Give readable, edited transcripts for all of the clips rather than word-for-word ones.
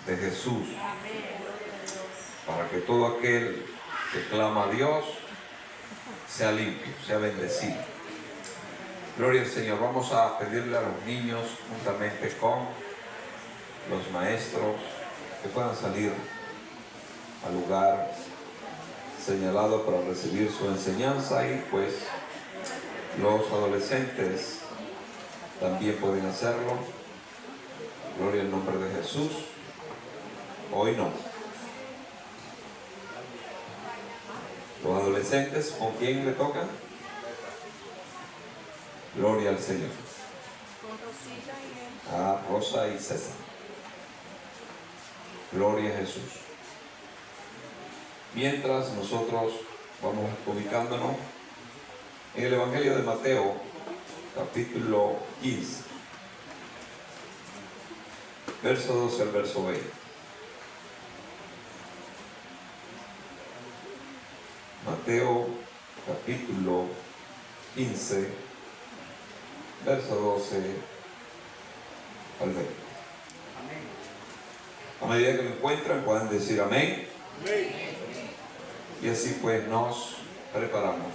de Jesús, para que todo aquel que clama a Dios sea limpio, sea bendecido. Gloria al Señor. Vamos a pedirle a los niños, juntamente con los maestros, que puedan salir al lugar señalado para recibir su enseñanza, y pues los adolescentes también pueden hacerlo. Gloria al nombre de Jesús. Hoy no. Los adolescentes, ¿con quién le tocan? Gloria al Señor. A Rosa y César. Gloria a Jesús. Mientras nosotros vamos ubicándonos en el Evangelio de Mateo, capítulo 15, verso 12 al verso 20. Mateo, capítulo 15, verso 12 al 20. A medida que lo encuentran, pueden decir amén. Amén. Y así pues nos preparamos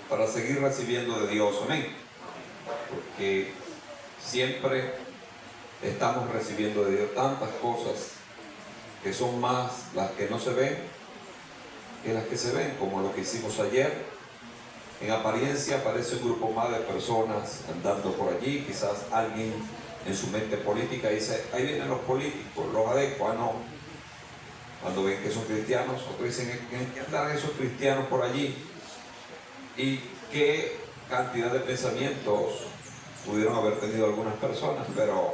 para seguir recibiendo de Dios, amén, porque siempre estamos recibiendo de Dios tantas cosas que son más las que no se ven que las que se ven, como lo que hicimos ayer. En apariencia parece un grupo más de personas andando por allí, quizás alguien en su mente política dice, ahí vienen los políticos, los adecuados, no. Cuando ven que son cristianos, otros dicen, ¿en qué andan esos cristianos por allí? Y qué cantidad de pensamientos pudieron haber tenido algunas personas, pero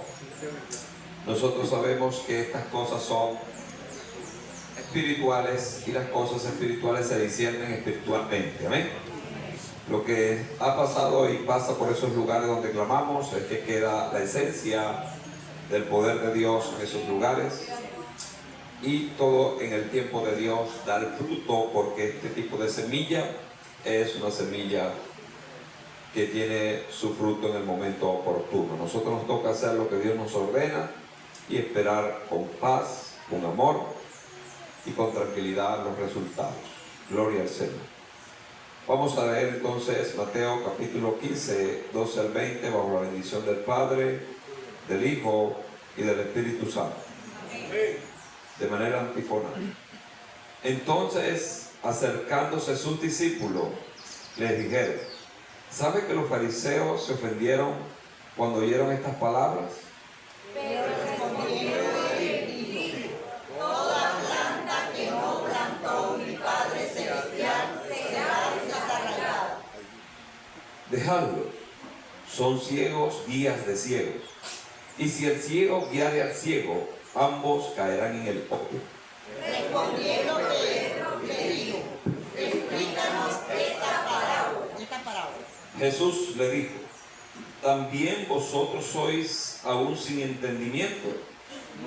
nosotros sabemos que estas cosas son espirituales y las cosas espirituales se disciernen espiritualmente, amén. Lo que ha pasado y pasa por esos lugares donde clamamos es que queda la esencia del poder de Dios en esos lugares, y todo en el tiempo de Dios da el fruto, porque este tipo de semilla es una semilla que tiene su fruto en el momento oportuno. Nosotros nos toca hacer lo que Dios nos ordena y esperar con paz, con amor y con tranquilidad los resultados. Gloria al Señor. Vamos a leer entonces Mateo capítulo 15, 12 al 20, bajo la bendición del Padre, del Hijo y del Espíritu Santo. Amén. De manera antífona. Entonces, acercándose sus discípulos, les dijeron, ¿sabe que los fariseos se ofendieron cuando oyeron estas palabras? Pero respondieron él dijo, toda planta que no plantó mi Padre Celestial será desarraigada. Dejadlos, son ciegos guías de ciegos. Y si el ciego guiare al ciego, ambos caerán en el hoyo. Respondiendo Pedro le dijo, explícanos esta parábola. Jesús le dijo, ¿también vosotros sois aún sin entendimiento?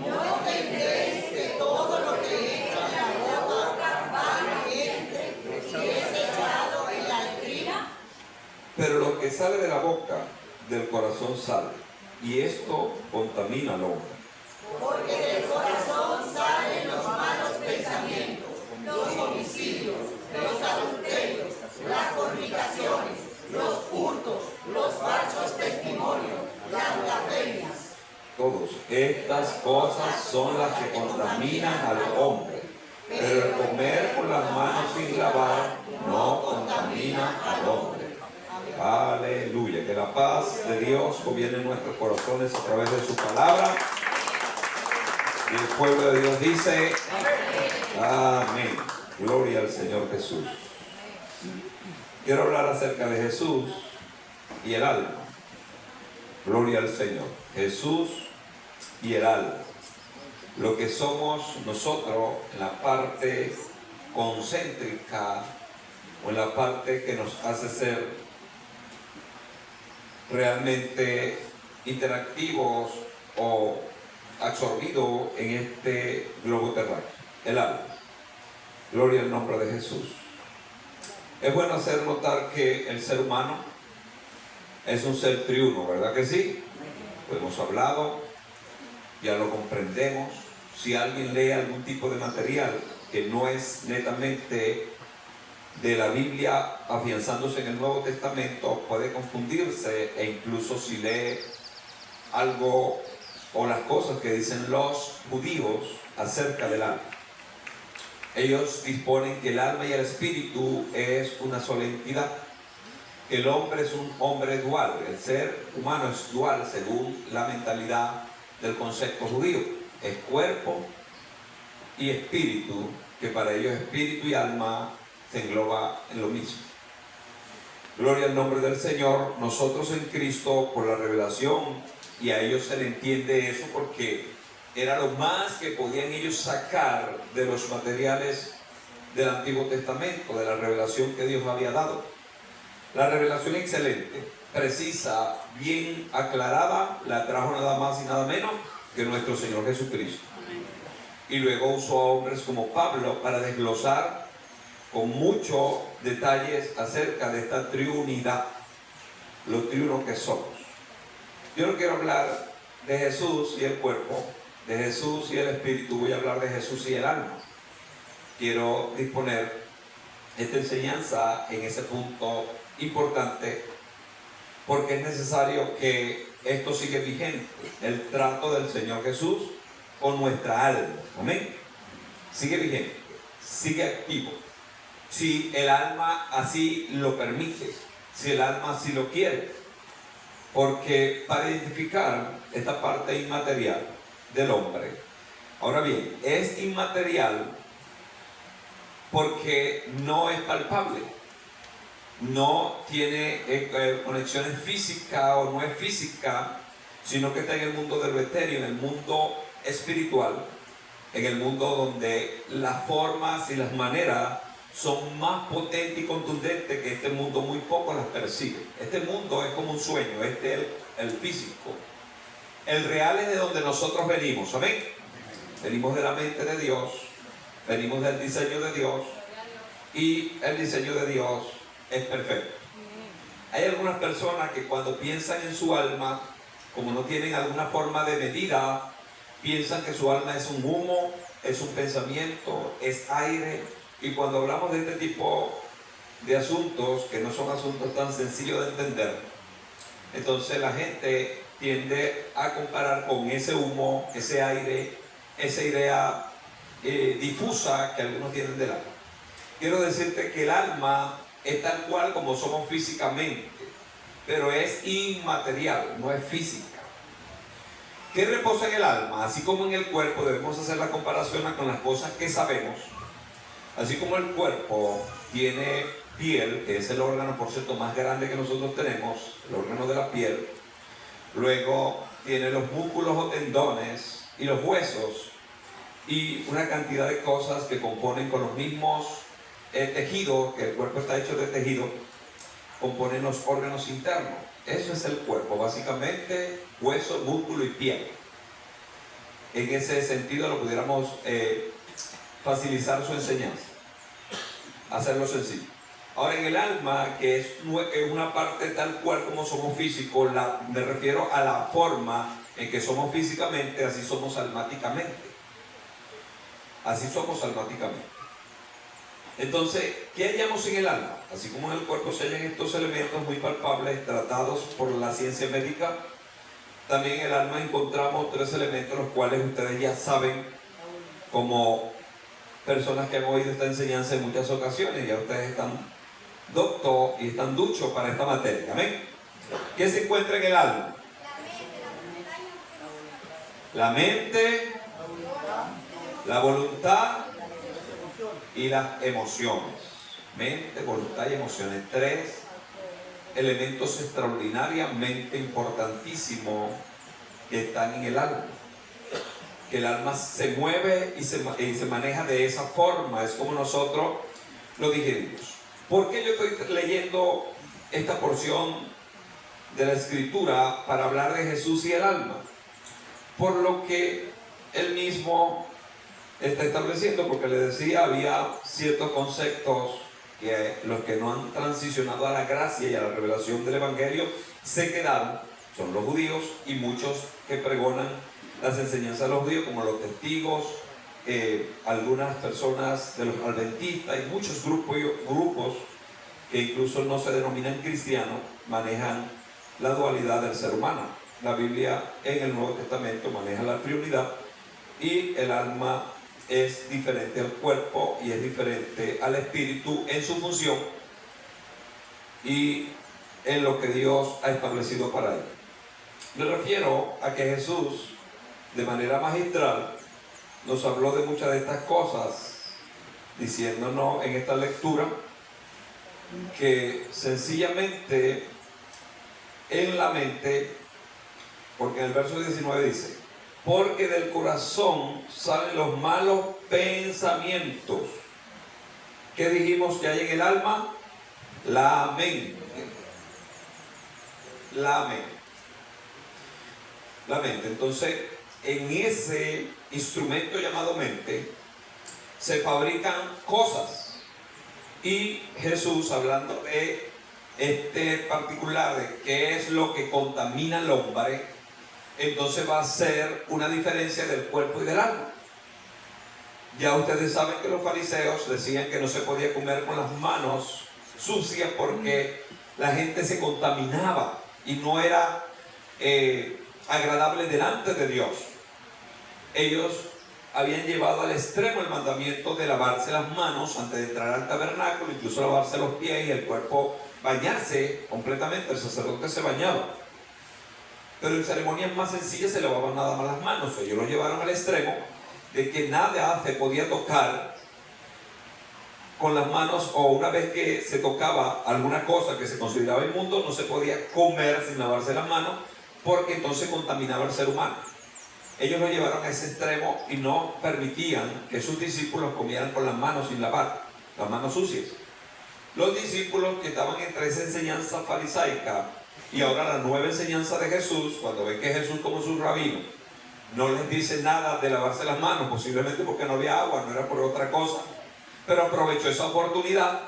¿No entendéis que todo lo que entra en la boca va al vientre y es echado en la letrina? Pero lo que sale de la boca, del corazón sale, y esto contamina al hombre. Porque del corazón salen los malos pensamientos, los homicidios, los adulterios, las fornicaciones, los hurtos, los falsos testimonios, las blasfemias. Todas estas cosas son las que contaminan al hombre, pero el comer con las manos sin lavar no contamina al hombre. Aleluya. Que la paz de Dios gobierne en nuestros corazones a través de su palabra. Y el pueblo de Dios dice, amén. Gloria al Señor Jesús. Quiero hablar acerca de Jesús y el alma. Gloria al Señor. Jesús y el alma. Lo que somos nosotros en la parte concéntrica, o en la parte que nos hace ser realmente interactivos o absorbido en este globo terráqueo, el alma. Gloria al nombre de Jesús. Es bueno hacer notar que el ser humano es un ser triuno, ¿verdad que sí? Lo hemos hablado, ya lo comprendemos. Si alguien lee algún tipo de material que no es netamente de la Biblia afianzándose en el Nuevo Testamento, puede confundirse, e incluso si lee algo o las cosas que dicen los judíos acerca del alma. Ellos disponen que el alma y el espíritu es una sola entidad, que el hombre es un hombre dual, el ser humano es dual según la mentalidad del concepto judío, es cuerpo y espíritu, que para ellos espíritu y alma se engloba en lo mismo. Gloria al nombre del Señor. Nosotros en Cristo, por la revelación, y a ellos se le entiende eso porque era lo más que podían ellos sacar de los materiales del Antiguo Testamento, de la revelación que Dios había dado. La revelación excelente, precisa, bien aclarada, la trajo nada más y nada menos que nuestro Señor Jesucristo. Y luego usó a hombres como Pablo para desglosar con muchos detalles acerca de esta triunidad, lo triuno que somos. Yo no quiero hablar de Jesús y el cuerpo, de Jesús y el espíritu, voy a hablar de Jesús y el alma. Quiero disponer esta enseñanza en ese punto importante porque es necesario que esto siga vigente, el trato del Señor Jesús con nuestra alma. Amén. Sigue vigente, sigue activo. Si el alma así lo permite, si el alma así lo quiere. Porque para identificar esta parte inmaterial del hombre, ahora bien, es inmaterial porque no es palpable, no tiene conexiones físicas o no es física, sino que está en el mundo del etéreo, en el mundo espiritual, en el mundo donde las formas y las maneras son más potentes y contundentes que este mundo muy poco las percibe. Este mundo es como un sueño, este es el físico. El real es de donde nosotros venimos, ¿amén? Venimos de la mente de Dios, venimos del diseño de Dios, y el diseño de Dios es perfecto. Hay algunas personas que cuando piensan en su alma, como no tienen alguna forma de medida, piensan que su alma es un humo, es un pensamiento, es aire. Y cuando hablamos de este tipo de asuntos, que no son asuntos tan sencillos de entender, entonces la gente tiende a comparar con ese humo, ese aire, esa idea difusa que algunos tienen del alma. Quiero decirte que el alma es tal cual como somos físicamente, pero es inmaterial, no es física. ¿Qué reposa en el alma? Así como en el cuerpo, debemos hacer la comparación con las cosas que sabemos. Así como el cuerpo tiene piel, que es el órgano, por cierto, más grande que nosotros tenemos, el órgano de la piel. Luego tiene los músculos o tendones y los huesos y una cantidad de cosas que componen con los mismos tejidos, que el cuerpo está hecho de tejido, componen los órganos internos. Eso es el cuerpo, básicamente hueso, músculo y piel. En ese sentido lo pudiéramos facilitar su enseñanza, hacerlo sencillo. Ahora en el alma, que es una parte tal cual como somos físicos, me refiero a la forma en que somos físicamente, así somos almáticamente. Así somos almáticamente. Entonces, ¿qué hallamos en el alma? Así como en el cuerpo se hallan estos elementos muy palpables tratados por la ciencia médica, también en el alma encontramos tres elementos los cuales ustedes ya saben como personas que han oído esta enseñanza en muchas ocasiones. Ya ustedes están doctos y están duchos para esta materia. ¿Amén? ¿Qué se encuentra en el alma? La mente, la voluntad y las emociones. Mente, voluntad y emociones. Tres elementos extraordinariamente importantísimos que están en el alma. Que el alma se mueve y se maneja de esa forma. Es como nosotros lo digerimos. ¿Por qué yo estoy leyendo esta porción de la Escritura para hablar de Jesús y el alma? Por lo que él mismo está estableciendo, porque le decía, había ciertos conceptos que los que no han transicionado a la gracia y a la revelación del Evangelio se quedaron, son los judíos y muchos que pregonan las enseñanzas de los judíos, como los testigos, algunas personas de los adventistas y muchos grupos que incluso no se denominan cristianos, manejan la dualidad del ser humano. La Biblia en el Nuevo Testamento maneja la triunidad y el alma es diferente al cuerpo y es diferente al espíritu en su función y en lo que Dios ha establecido para él. Me refiero a que Jesús, de manera magistral, nos habló de muchas de estas cosas, diciéndonos en esta lectura que sencillamente en la mente, porque en el verso 19 dice, porque del corazón salen los malos pensamientos. ¿Qué dijimos que hay en el alma? La mente. La mente. La mente. Entonces, en ese instrumento llamado mente se fabrican cosas. Y Jesús, hablando de este particular, de qué es lo que contamina al hombre, entonces va a ser una diferencia del cuerpo y del alma. Ya ustedes saben que los fariseos decían que no se podía comer con las manos sucias porque la gente se contaminaba y no era agradable delante de Dios. Ellos habían llevado al extremo el mandamiento de lavarse las manos antes de entrar al tabernáculo, incluso lavarse los pies y el cuerpo, bañarse completamente. El sacerdote se bañaba, pero en ceremonias más sencillas se lavaban nada más las manos. Ellos lo llevaron al extremo de que nada se podía tocar con las manos, o una vez que se tocaba alguna cosa que se consideraba inmundo, no se podía comer sin lavarse las manos, porque entonces contaminaba al ser humano. Ellos lo llevaron a ese extremo y no permitían que sus discípulos comieran con las manos sin lavar, las manos sucias. Los discípulos que estaban entre esa enseñanza farisaica y ahora la nueva enseñanza de Jesús, cuando ven que Jesús como su rabino no les dice nada de lavarse las manos, posiblemente porque no había agua, no era por otra cosa, pero aprovechó esa oportunidad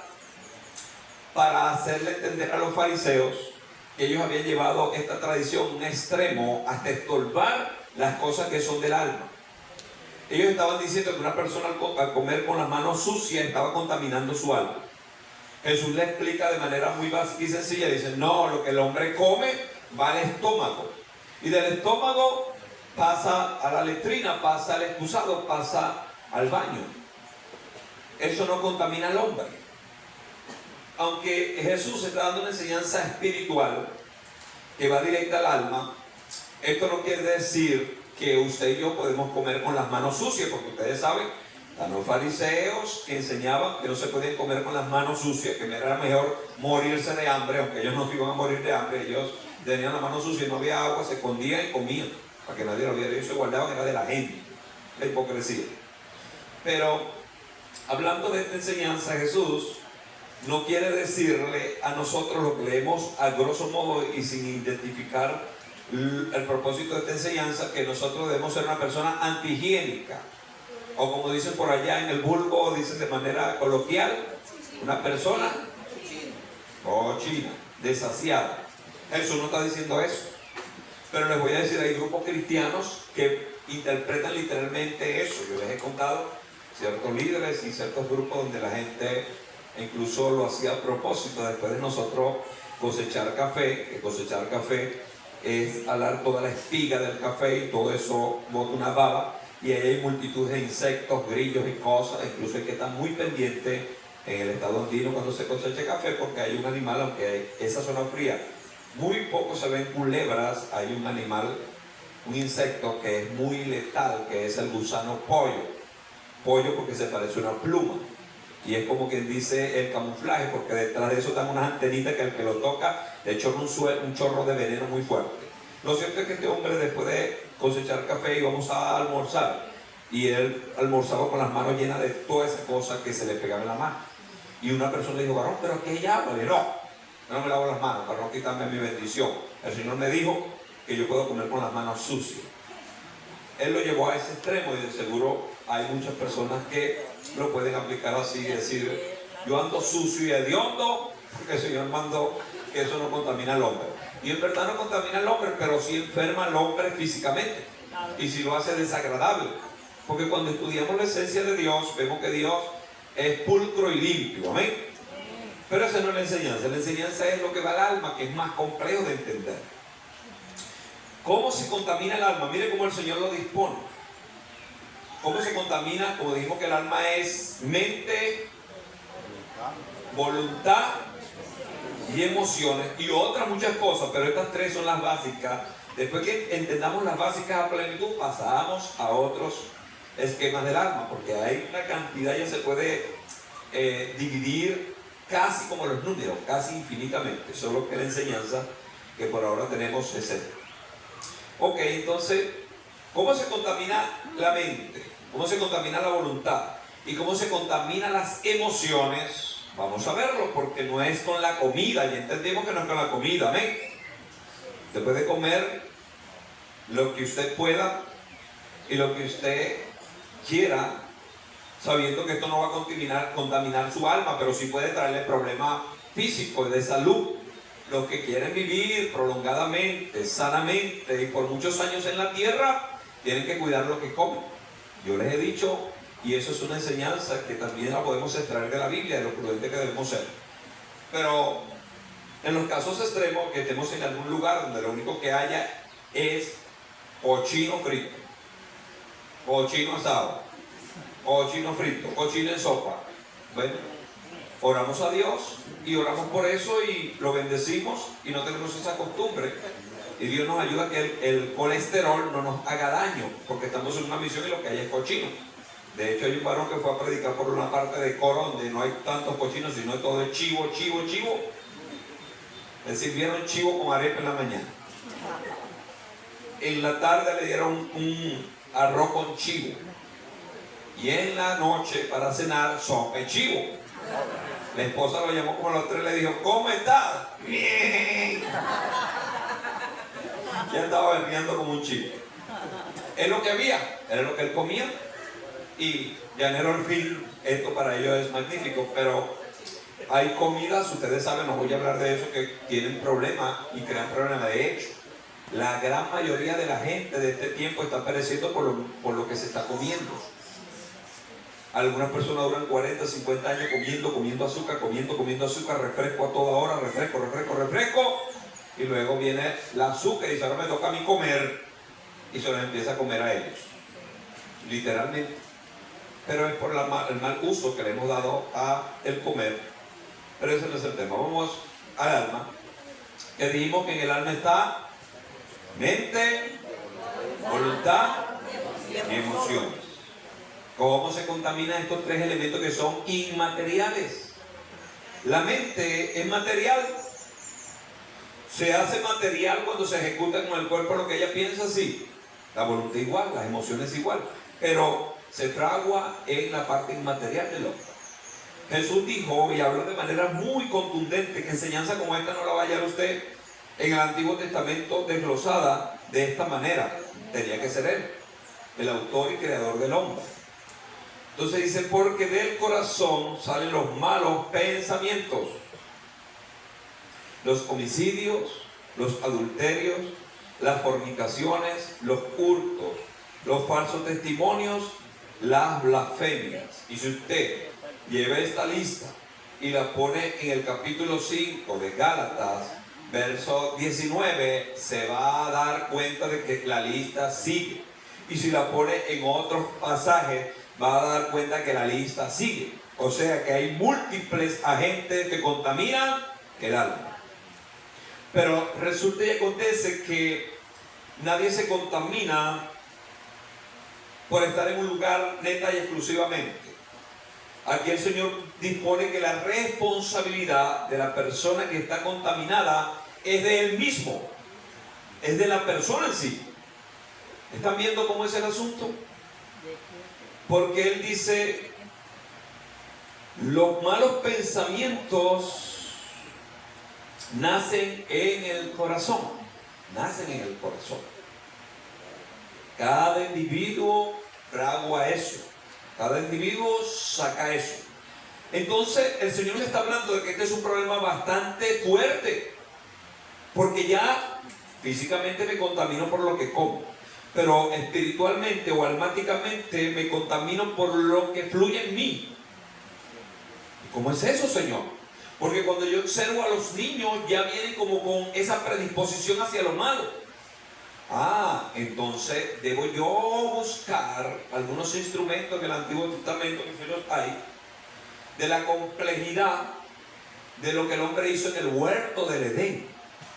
para hacerle entender a los fariseos que ellos habían llevado esta tradición a un extremo hasta estorbar las cosas que son del alma. Ellos estaban diciendo que una persona al comer con las manos sucias estaba contaminando su alma. Jesús le explica de manera muy básica y sencilla. Dice, no, lo que el hombre come va al estómago, y del estómago pasa a la letrina, pasa al excusado, pasa al baño. Eso no contamina al hombre. Aunque Jesús está dando una enseñanza espiritual que va directa al alma, esto no quiere decir que usted y yo podemos comer con las manos sucias, porque ustedes saben, los fariseos que enseñaban que no se podían comer con las manos sucias, que era mejor morirse de hambre, aunque ellos no se iban a morir de hambre. Ellos tenían las manos sucias, no había agua, se escondían y comían para que nadie lo viera. Ellos se guardaban, era de la gente, la hipocresía. Pero hablando de esta enseñanza, Jesús no quiere decirle a nosotros lo que leemos a grosso modo y sin identificar el propósito de esta enseñanza, que nosotros debemos ser una persona antihigiénica, o como dicen por allá en el vulgo, dicen de manera coloquial, una persona cochina, desasiada. Jesús no está diciendo eso, pero les voy a decir, hay grupos cristianos que interpretan literalmente eso. Yo les he contado ciertos líderes y ciertos grupos donde la gente incluso lo hacía a propósito, después de nosotros cosechar café, que cosechar café es alar toda la espiga del café y todo eso bota una baba, y ahí hay multitud de insectos, grillos y cosas. Incluso hay que estar muy pendiente en el estado andino cuando se cosecha café, porque hay un animal, aunque hay esa zona fría muy poco se ven culebras, hay un animal, un insecto que es muy letal, que es el gusano pollo porque se parece a una pluma, y es como quien dice el camuflaje, porque detrás de eso están unas antenitas que al que lo toca le chorra un chorro de veneno muy fuerte. Lo cierto es que este hombre, después de cosechar café, íbamos a almorzar, y él almorzaba con las manos llenas de toda esa cosa que se le pegaba en la mano, y una persona le dijo, varón, pero ¿qué hay agua? Le dijo, no me lavo las manos para no quitarme mi bendición. El Señor me dijo que yo puedo comer con las manos sucias. Él lo llevó a ese extremo, y de seguro hay muchas personas que lo pueden aplicar así y decir, yo ando sucio y hediondo porque el Señor mandó que eso no contamina al hombre. Y en verdad no contamina al hombre, pero sí enferma al hombre físicamente. Y si lo hace desagradable. Porque cuando estudiamos la esencia de Dios, vemos que Dios es pulcro y limpio. Amén. Pero esa no es la enseñanza. La enseñanza es lo que va al alma, que es más complejo de entender. ¿Cómo se contamina el alma? Mire cómo el Señor lo dispone. ¿Cómo se contamina? Como dijimos que el alma es mente, voluntad y emociones y otras muchas cosas, pero estas tres son las básicas. Después que entendamos las básicas a plenitud, pasamos a otros esquemas del alma, porque hay una cantidad, ya se puede dividir casi como los números, casi infinitamente, solo que la enseñanza que por ahora tenemos es esta. Ok, entonces, ¿cómo se contamina la mente? ¿Cómo se contamina la voluntad? ¿Y cómo se contaminan las emociones? Vamos a verlo, porque no es con la comida. Ya entendimos que no es con la comida, amén. Usted puede comer lo que usted pueda y lo que usted quiera, sabiendo que esto no va a contaminar su alma, pero sí puede traerle problemas físicos, de salud. Los que quieren vivir prolongadamente, sanamente y por muchos años en la tierra, tienen que cuidar lo que comen. Yo les he dicho, y eso es una enseñanza que también la podemos extraer de la Biblia, de lo prudente que debemos ser. Pero en los casos extremos, que estemos en algún lugar donde lo único que haya es cochino frito, cochino asado, cochino frito, cochino en sopa. Bueno, oramos a Dios y oramos por eso y lo bendecimos y no tenemos esa costumbre. Y Dios nos ayuda a que el colesterol no nos haga daño, porque estamos en una misión y lo que hay es cochino. De hecho, hay un varón que fue a predicar por una parte de Coro donde no hay tantos cochinos, sino todo es chivo, chivo, chivo. Le sirvieron chivo con arepa en la mañana. En la tarde le dieron un arroz con chivo. Y en la noche, para cenar, sopa de chivo. La esposa lo llamó como a los 3 y le dijo, ¿cómo estás? Bien. Ya estaba berreando como un chivo. Es lo que había, era lo que él comía. Y Llanero al fin, esto para ellos es magnífico, pero hay comidas, ustedes saben, no voy a hablar de eso, que tienen problemas y crean problemas. De hecho, la gran mayoría de la gente de este tiempo está pereciendo por lo que se está comiendo. Algunas personas duran 40, 50 años comiendo azúcar, comiendo azúcar, refresco a toda hora, refresco. Y luego viene el azúcar y dice, ahora me toca a mí comer. Y se los empieza a comer a ellos. Literalmente. Pero es por el mal uso que le hemos dado a el comer. Pero ese no es el tema. Vamos al alma. Que dijimos que en el alma está mente, voluntad y emociones. ¿Cómo se contaminan estos tres elementos que son inmateriales? La mente es material. Se hace material cuando se ejecuta con el cuerpo lo que ella piensa, sí. La voluntad igual, las emociones igual. Pero se fragua en la parte inmaterial del hombre. Jesús dijo y habló de manera muy contundente que enseñanza como esta no la va a hallar usted en el Antiguo Testamento desglosada de esta manera. Tenía que ser Él, el autor y creador del hombre. Entonces dice, porque del corazón salen los malos pensamientos, los homicidios, los adulterios, las fornicaciones, los hurtos, los falsos testimonios, las blasfemias. Y si usted lleva esta lista y la pone en el capítulo 5 de Gálatas, verso 19, se va a dar cuenta de que la lista sigue. Y si la pone en otros pasajes, va a dar cuenta que la lista sigue. O sea que hay múltiples agentes que contaminan el alma. Pero resulta y acontece que nadie se contamina por estar en un lugar neta y exclusivamente. Aquí el Señor dispone que la responsabilidad de la persona que está contaminada es de Él mismo, es de la persona en sí. ¿Están viendo cómo es el asunto? Porque Él dice, los malos pensamientos nacen en el corazón, nacen en el corazón. Cada individuo fragua eso, cada individuo saca eso. Entonces el Señor me está hablando de que este es un problema bastante fuerte, porque ya físicamente me contamino por lo que como, pero espiritualmente o almáticamente me contamino por lo que fluye en mí. ¿Cómo es eso, Señor? Porque cuando yo observo a los niños ya vienen como con esa predisposición hacia lo malo. Entonces debo yo buscar algunos instrumentos en el Antiguo Testamento, que sí los hay, de la complejidad de lo que el hombre hizo en el huerto del Edén.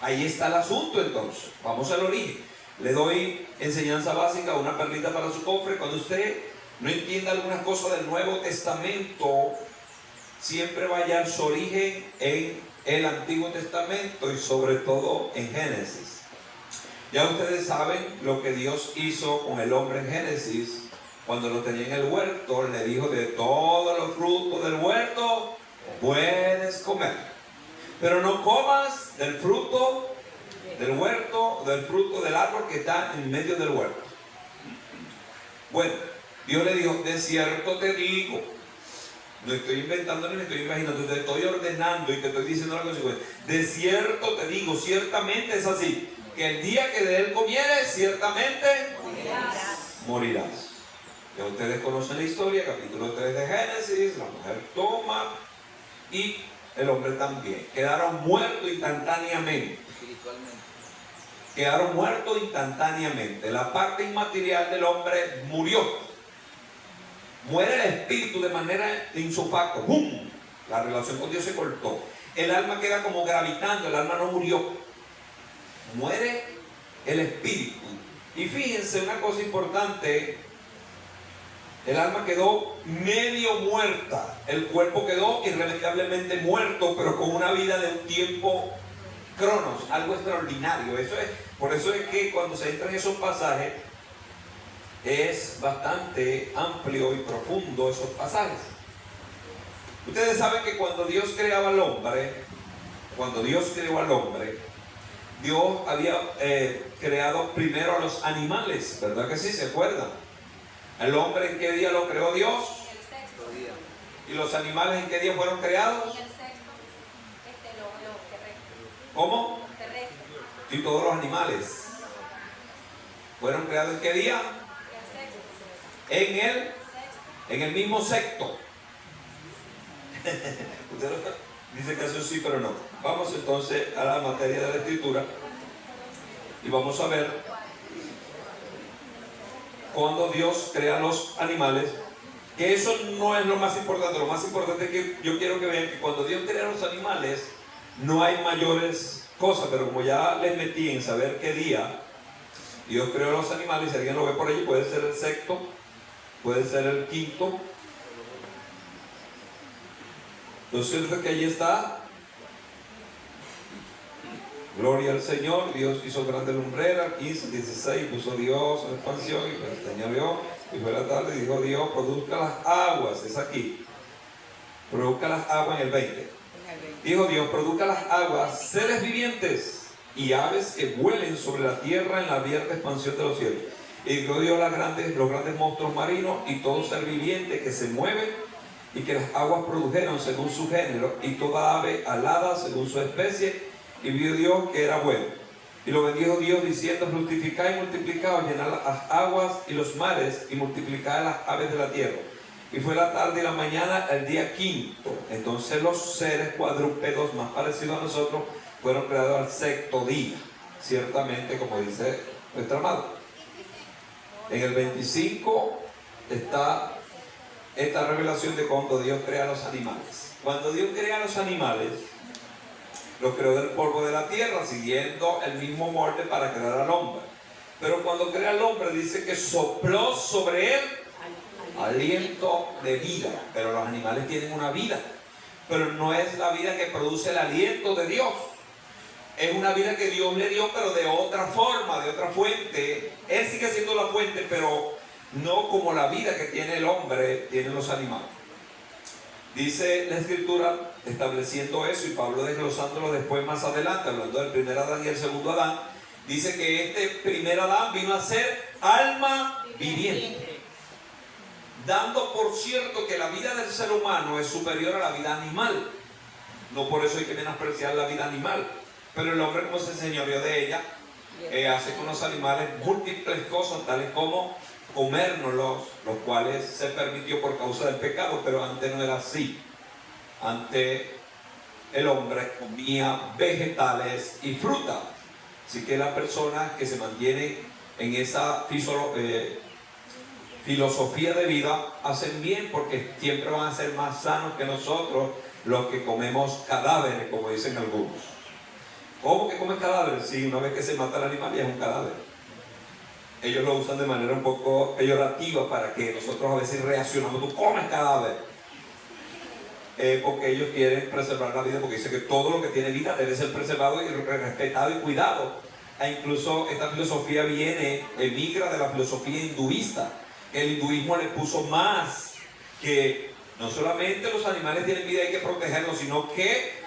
Ahí está el asunto entonces. Vamos al origen. Le doy enseñanza básica, una perlita para su cofre. Cuando usted no entienda algunas cosas del Nuevo Testamento, siempre va a hallar su origen en el Antiguo Testamento y sobre todo en Génesis. Ya ustedes saben lo que Dios hizo con el hombre en Génesis. Cuando lo tenía en el huerto, le dijo: de todos los frutos del huerto puedes comer, pero no comas del fruto del huerto, del fruto del árbol que está en medio del huerto. Bueno, Dios le dijo: de cierto te digo, no estoy inventando ni me estoy imaginando, te estoy ordenando y te estoy diciendo la consecuencia. De cierto te digo, ciertamente es así, que el día que de él comieres, ciertamente morirás. Ya ustedes conocen la historia, capítulo 3 de Génesis. La mujer toma y el hombre también. Quedaron muertos instantáneamente. Quedaron muertos instantáneamente. La parte inmaterial del hombre murió. Muere el espíritu de manera insofacto. ¡Bum! La relación con Dios se cortó. El alma queda como gravitando, el alma no murió. Muere el espíritu. Y fíjense una cosa importante: el alma quedó medio muerta, el cuerpo quedó irremediablemente muerto, pero con una vida de un tiempo cronos, algo extraordinario. Por eso es que cuando se entra en esos pasajes es bastante amplio y profundo esos pasajes. Ustedes saben que cuando Dios creaba al hombre, Dios había creado primero a los animales, ¿verdad que sí? ¿Se acuerdan? ¿El hombre en qué día lo creó Dios? El sexto día. ¿Y los animales en qué día fueron creados? Y el sexto, los terrestres. ¿Cómo? Los terrestres. Y todos los animales fueron creados ¿en qué día? El sexto. En el mismo sexto. Usted dice que eso sí, pero no. Vamos entonces a la materia de la escritura y vamos a ver cuando Dios crea los animales, que eso no es lo más importante. Lo más importante es que yo quiero que vean que cuando Dios crea los animales no hay mayores cosas, pero como ya les metí en saber qué día Dios creó los animales, si alguien lo ve por allí, puede ser el sexto, puede ser el quinto. Lo cierto es que allí está. Gloria al Señor. Dios hizo grande lumbrera. 15, 16, puso Dios en expansión y el Señor vio. Y fue la tarde y dijo Dios: produzca las aguas. Es aquí. Produzca las aguas en el 20. Dijo Dios: produzca las aguas, seres vivientes y aves que vuelen sobre la tierra en la abierta expansión de los cielos. Y dijo Dios: los grandes monstruos marinos y todo ser viviente que se mueve, y que las aguas produjeron según su género, y toda ave alada según su especie. Y vio Dios que era bueno. Y lo bendijo Dios diciendo: fructificad y multiplicaos, llenad las aguas y los mares, y multiplicad las aves de la tierra. Y fue la tarde y la mañana el día quinto. Entonces los seres cuadrúpedos más parecidos a nosotros fueron creados al sexto día. Ciertamente, como dice nuestro amado. En el 25 está esta revelación de cuando Dios crea los animales. Cuando Dios crea los animales, los creó del polvo de la tierra, siguiendo el mismo molde para crear al hombre. Pero cuando crea al hombre, dice que sopló sobre él aliento de vida. Pero los animales tienen una vida, pero no es la vida que produce el aliento de Dios. Es una vida que Dios le dio, pero de otra forma, de otra fuente. Él sigue siendo la fuente, pero no como la vida que tiene el hombre, tienen los animales. Dice la escritura estableciendo eso, y Pablo desglosándolo después más adelante, hablando del primer Adán y el segundo Adán. Dice que este primer Adán vino a ser alma viviente, dando por cierto que la vida del ser humano es superior a la vida animal. No por eso hay que menospreciar la vida animal, pero el hombre, como se enseñoreó de ella, hace con los animales múltiples cosas, tales como comérnoslos, los cuales se permitió por causa del pecado, pero antes no era así. Antes el hombre comía vegetales y fruta. Así que las personas que se mantienen en esa filosofía de vida hacen bien, porque siempre van a ser más sanos que nosotros los que comemos cadáveres, como dicen algunos. ¿Cómo que comen cadáveres? Sí, una vez que se mata el animal ya es un cadáver. Ellos lo usan de manera un poco peyorativa para que nosotros a veces reaccionamos. Tú comes cadáver. Porque ellos quieren preservar la vida, porque dicen que todo lo que tiene vida debe ser preservado y respetado y cuidado. E incluso esta filosofía emigra de la filosofía hinduista. El hinduismo le puso más que no solamente los animales tienen vida y hay que protegerlos, sino que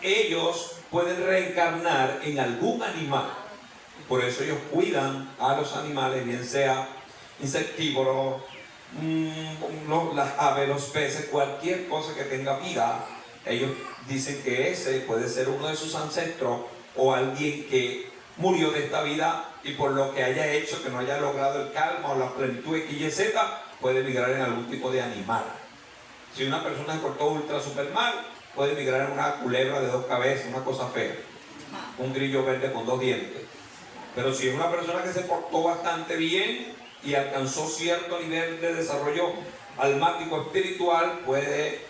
ellos pueden reencarnar en algún animal. Por eso ellos cuidan a los animales, bien sea insectívoros, las aves, los peces, cualquier cosa que tenga vida. Ellos dicen que ese puede ser uno de sus ancestros o alguien que murió de esta vida y por lo que haya hecho, que no haya logrado el calma o la plenitud X, Y, Z, puede migrar en algún tipo de animal. Si una persona se cortó ultra super mal, puede migrar en una culebra de 2 cabezas, una cosa fea, un grillo verde con 2 dientes. Pero si es una persona que se portó bastante bien y alcanzó cierto nivel de desarrollo almático espiritual, puede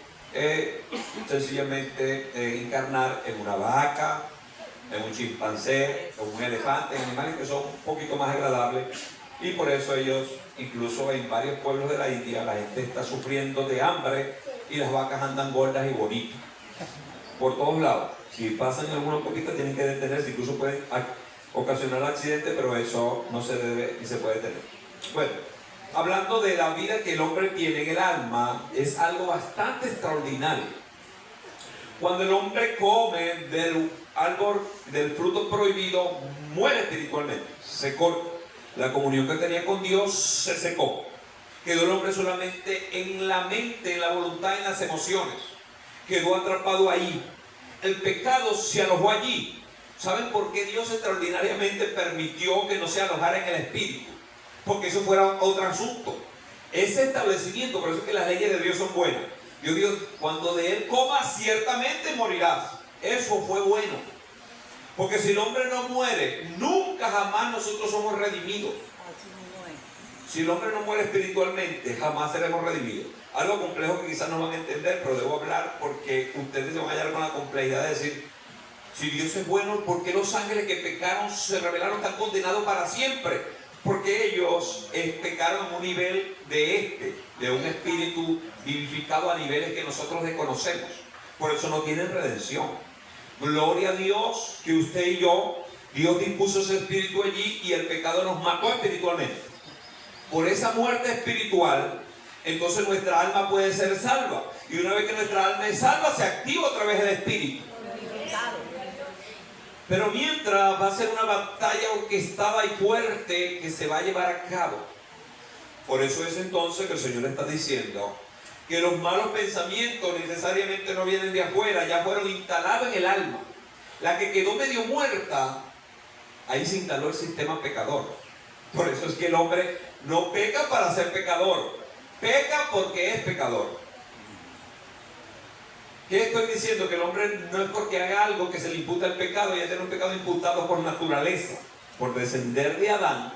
sencillamente encarnar en una vaca, en un chimpancé, en un elefante, en animales que son un poquito más agradables. Y por eso ellos, incluso en varios pueblos de la India, la gente está sufriendo de hambre y las vacas andan gordas y bonitas por todos lados. Si pasan alguna poquita tienen que detenerse, incluso pueden ocasionar accidentes, pero eso no se debe y se puede tener. Bueno, hablando de la vida que el hombre tiene en el alma, es algo bastante extraordinario. Cuando el hombre come del árbol, del fruto prohibido, muere espiritualmente, se corta. La comunión que tenía con Dios se secó. Quedó el hombre solamente en la mente, en la voluntad, en las emociones. Quedó atrapado ahí. El pecado se alojó allí. ¿Saben por qué Dios extraordinariamente permitió que no se alojara en el espíritu? Porque eso fuera otro asunto. Ese establecimiento, por eso es que las leyes de Dios son buenas. Dios dijo, cuando de él comas, ciertamente morirás. Eso fue bueno. Porque si el hombre no muere, nunca jamás nosotros somos redimidos. Si el hombre no muere espiritualmente, jamás seremos redimidos. Algo complejo que quizás no van a entender, pero debo hablar porque ustedes se van a hallar con la complejidad de decir, si Dios es bueno, ¿por qué los ángeles que pecaron se rebelaron están condenados para siempre? Porque ellos pecaron en un nivel de un espíritu vivificado a niveles que nosotros desconocemos. Por eso no tienen redención. Gloria a Dios que usted y yo, Dios dispuso ese espíritu allí y el pecado nos mató espiritualmente. Por esa muerte espiritual, entonces nuestra alma puede ser salva. Y una vez que nuestra alma es salva, se activa otra vez el espíritu. Pero mientras va a ser una batalla orquestada y fuerte que se va a llevar a cabo. Por eso es entonces que el Señor está diciendo que los malos pensamientos necesariamente no vienen de afuera, ya fueron instalados en el alma. La que quedó medio muerta, ahí se instaló el sistema pecador. Por eso es que el hombre no peca para ser pecador, peca porque es pecador. ¿Qué estoy diciendo? Que el hombre no es porque haga algo que se le imputa el pecado, ya tiene un pecado imputado por naturaleza, por descender de Adán,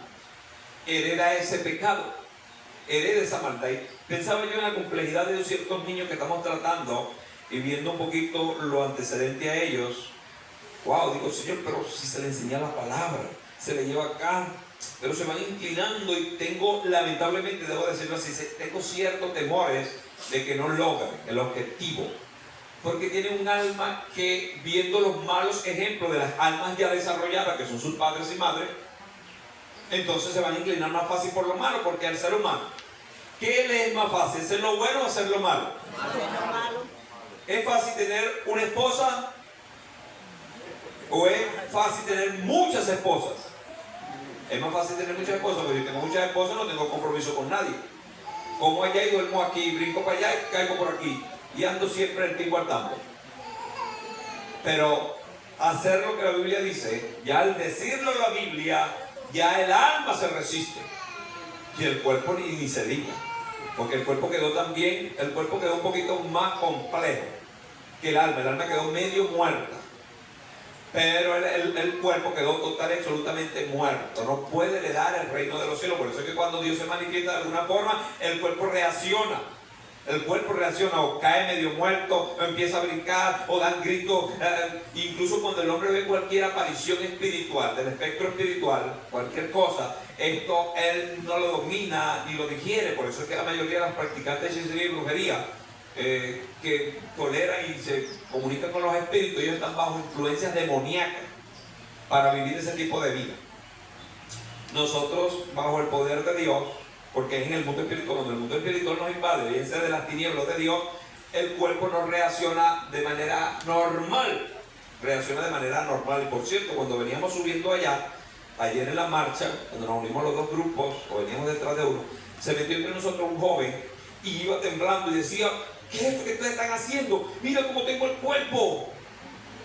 hereda ese pecado, hereda esa maldad. Y pensaba yo en la complejidad de ciertos niños que estamos tratando y viendo un poquito lo antecedente a ellos. Wow, digo, Señor, pero si se le enseña la palabra, se le lleva acá, pero se van inclinando y tengo, lamentablemente, debo decirlo así, tengo ciertos temores de que no logren el objetivo. Porque tienen un alma que, viendo los malos ejemplos de las almas ya desarrolladas, que son sus padres y madres, entonces se van a inclinar más fácil por lo malo, porque al ser humano, ¿qué le es más fácil? ¿Hacer lo bueno o hacer lo malo? ¿Es fácil tener una esposa? ¿O es fácil tener muchas esposas? Es más fácil tener muchas esposas, porque si tengo muchas esposas no tengo compromiso con nadie. Como allá y duermo aquí, brinco para allá y caigo por aquí. Y ando siempre el pingo al tambo. Pero hacer lo que la Biblia dice, ya al decirlo la Biblia, ya el alma se resiste. Y el cuerpo ni se diga. Porque el cuerpo quedó también, el cuerpo quedó un poquito más complejo que el alma quedó medio muerta. Pero el cuerpo quedó total y absolutamente muerto. No puede heredar el reino de los cielos. Por eso es que cuando Dios se manifiesta de alguna forma, el cuerpo reacciona. El cuerpo reacciona o cae medio muerto, o empieza a brincar, o dan gritos. Incluso cuando el hombre ve cualquier aparición espiritual, del espectro espiritual, cualquier cosa, esto él no lo domina ni lo digiere. Por eso es que la mayoría de los practicantes de hechicería y brujería, que toleran y se comunican con los espíritus, ellos están bajo influencias demoníacas para vivir ese tipo de vida. Nosotros, bajo el poder de Dios, porque es en el mundo espiritual, cuando el mundo espiritual nos invade, bien sea de las tinieblas de Dios, el cuerpo no reacciona de manera normal, reacciona de manera normal. Y por cierto, cuando veníamos subiendo allá, ayer en la marcha, cuando nos unimos los dos grupos, o veníamos detrás de uno, se metió entre nosotros un joven y iba temblando y decía: ¿qué es esto que ustedes están haciendo? Mira cómo tengo el cuerpo.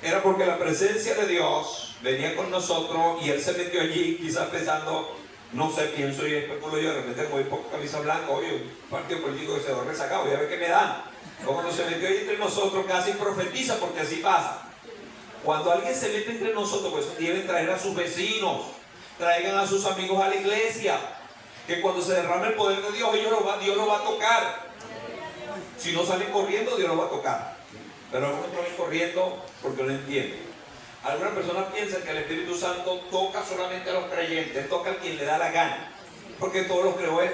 Era porque la presencia de Dios venía con nosotros y él se metió allí, quizás pensando, no sé, pienso y especulo yo, de repente como voy por camisa blanca, oye, un partido político que se duerme sacado, voy a ver qué me dan. O cuando se metió allí entre nosotros, casi profetiza, porque así pasa. Cuando alguien se mete entre nosotros, pues deben traer a sus vecinos, traigan a sus amigos a la iglesia, que cuando se derrame el poder de Dios, Dios lo va a tocar. Si no salen corriendo, Dios lo va a tocar. Pero algunos no ven corriendo porque no entienden. Algunas personas piensan que el Espíritu Santo toca solamente a los creyentes, toca a quien le da la gana, porque todos los creó Él.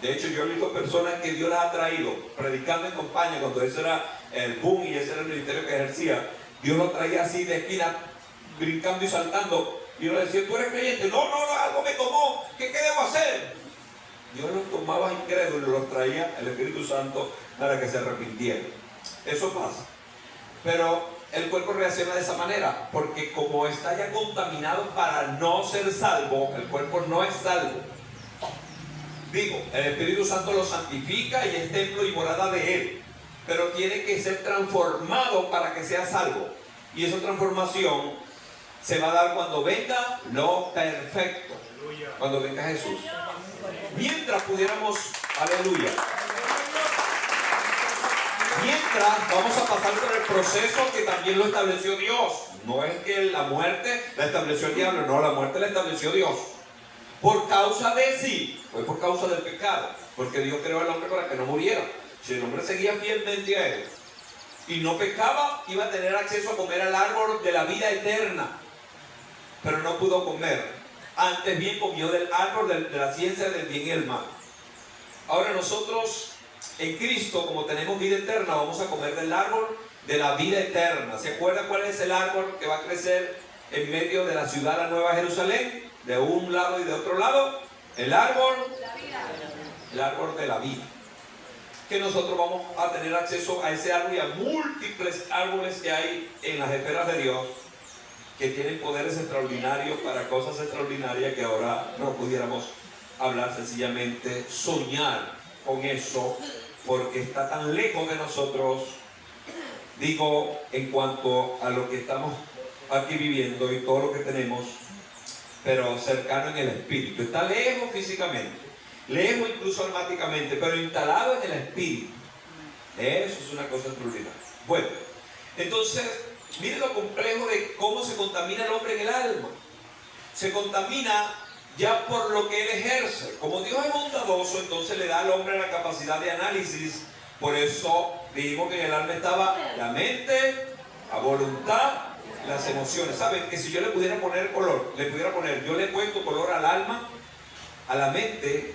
De hecho, yo he visto personas que Dios las ha traído predicando en campaña, cuando ese era el boom y ese era el ministerio que ejercía. Dios lo traía así de esquina, brincando y saltando. Y yo le decía: ¿tú eres creyente? No, algo me tomó. ¿Qué debo hacer? Dios los tomaba incrédulos y los traía el Espíritu Santo para que se arrepintieran. Eso pasa. Pero el cuerpo reacciona de esa manera, porque como está ya contaminado para no ser salvo, el cuerpo no es salvo. Digo, el Espíritu Santo lo santifica y es templo y morada de Él, pero tiene que ser transformado para que sea salvo. Y esa transformación se va a dar cuando venga lo perfecto, cuando venga Jesús. Mientras pudiéramos, aleluya, mientras vamos a pasar por el proceso que también lo estableció Dios. No es que la muerte la estableció el diablo, no, la muerte la estableció Dios. Por causa de sí, fue por causa del pecado, porque Dios creó al hombre para que no muriera. Si el hombre seguía fielmente a Él y no pecaba, iba a tener acceso a comer al árbol de la vida eterna, pero no pudo comer. Antes bien comió del árbol de la ciencia del bien y el mal. Ahora nosotros en Cristo, como tenemos vida eterna, vamos a comer del árbol de la vida eterna. ¿Se acuerdan cuál es el árbol que va a crecer en medio de la ciudad, la Nueva Jerusalén? De un lado y de otro lado, el árbol de la vida. Que nosotros vamos a tener acceso a ese árbol y a múltiples árboles que hay en las esferas de Dios, que tienen poderes extraordinarios para cosas extraordinarias que ahora no pudiéramos hablar, sencillamente soñar con eso, porque está tan lejos de nosotros, digo, en cuanto a lo que estamos aquí viviendo y todo lo que tenemos, pero cercano en el espíritu. Está lejos físicamente, lejos incluso almáticamente, pero instalado en el espíritu. Eso es una cosa extraordinaria. Bueno, entonces, miren lo complejo de cómo se contamina el hombre en el alma. Se contamina ya por lo que él ejerce. Como Dios es bondadoso, entonces le da al hombre la capacidad de análisis. Por eso dijimos que en el alma estaba la mente, la voluntad, las emociones. ¿Saben? Que si yo le pudiera poner color, yo le he puesto color al alma, a la mente,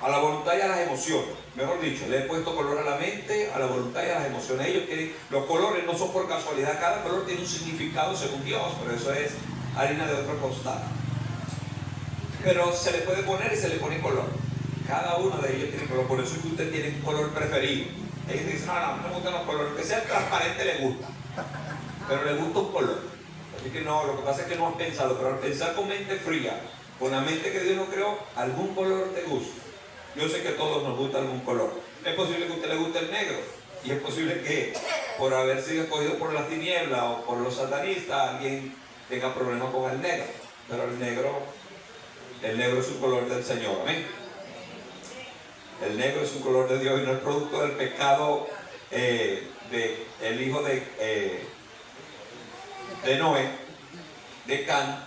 a la voluntad y a las emociones. Mejor dicho, le he puesto color a la mente, a la voluntad y a las emociones. Ellos tienen, los colores no son por casualidad, cada color tiene un significado según Dios, pero eso es harina de otro costal. Pero se le puede poner y se le pone color. Cada uno de ellos tiene color, por eso es que usted tiene un color preferido. Ellos dicen: no me gustan los colores, que sea transparente le gusta, pero le gusta un color. Así que no, lo que pasa es que no has pensado, pero al pensar con mente fría, con la mente que Dios no creó, algún color te gusta. Yo sé que a todos nos gusta algún color. Es posible que a usted le guste el negro, Y es posible que por haber sido escogido por las tinieblas o por los satanistas, alguien tenga problemas con el negro. Pero el negro es un color del Señor, amén. El negro es un color de Dios y no es producto del pecado del hijo de Noé, de Can,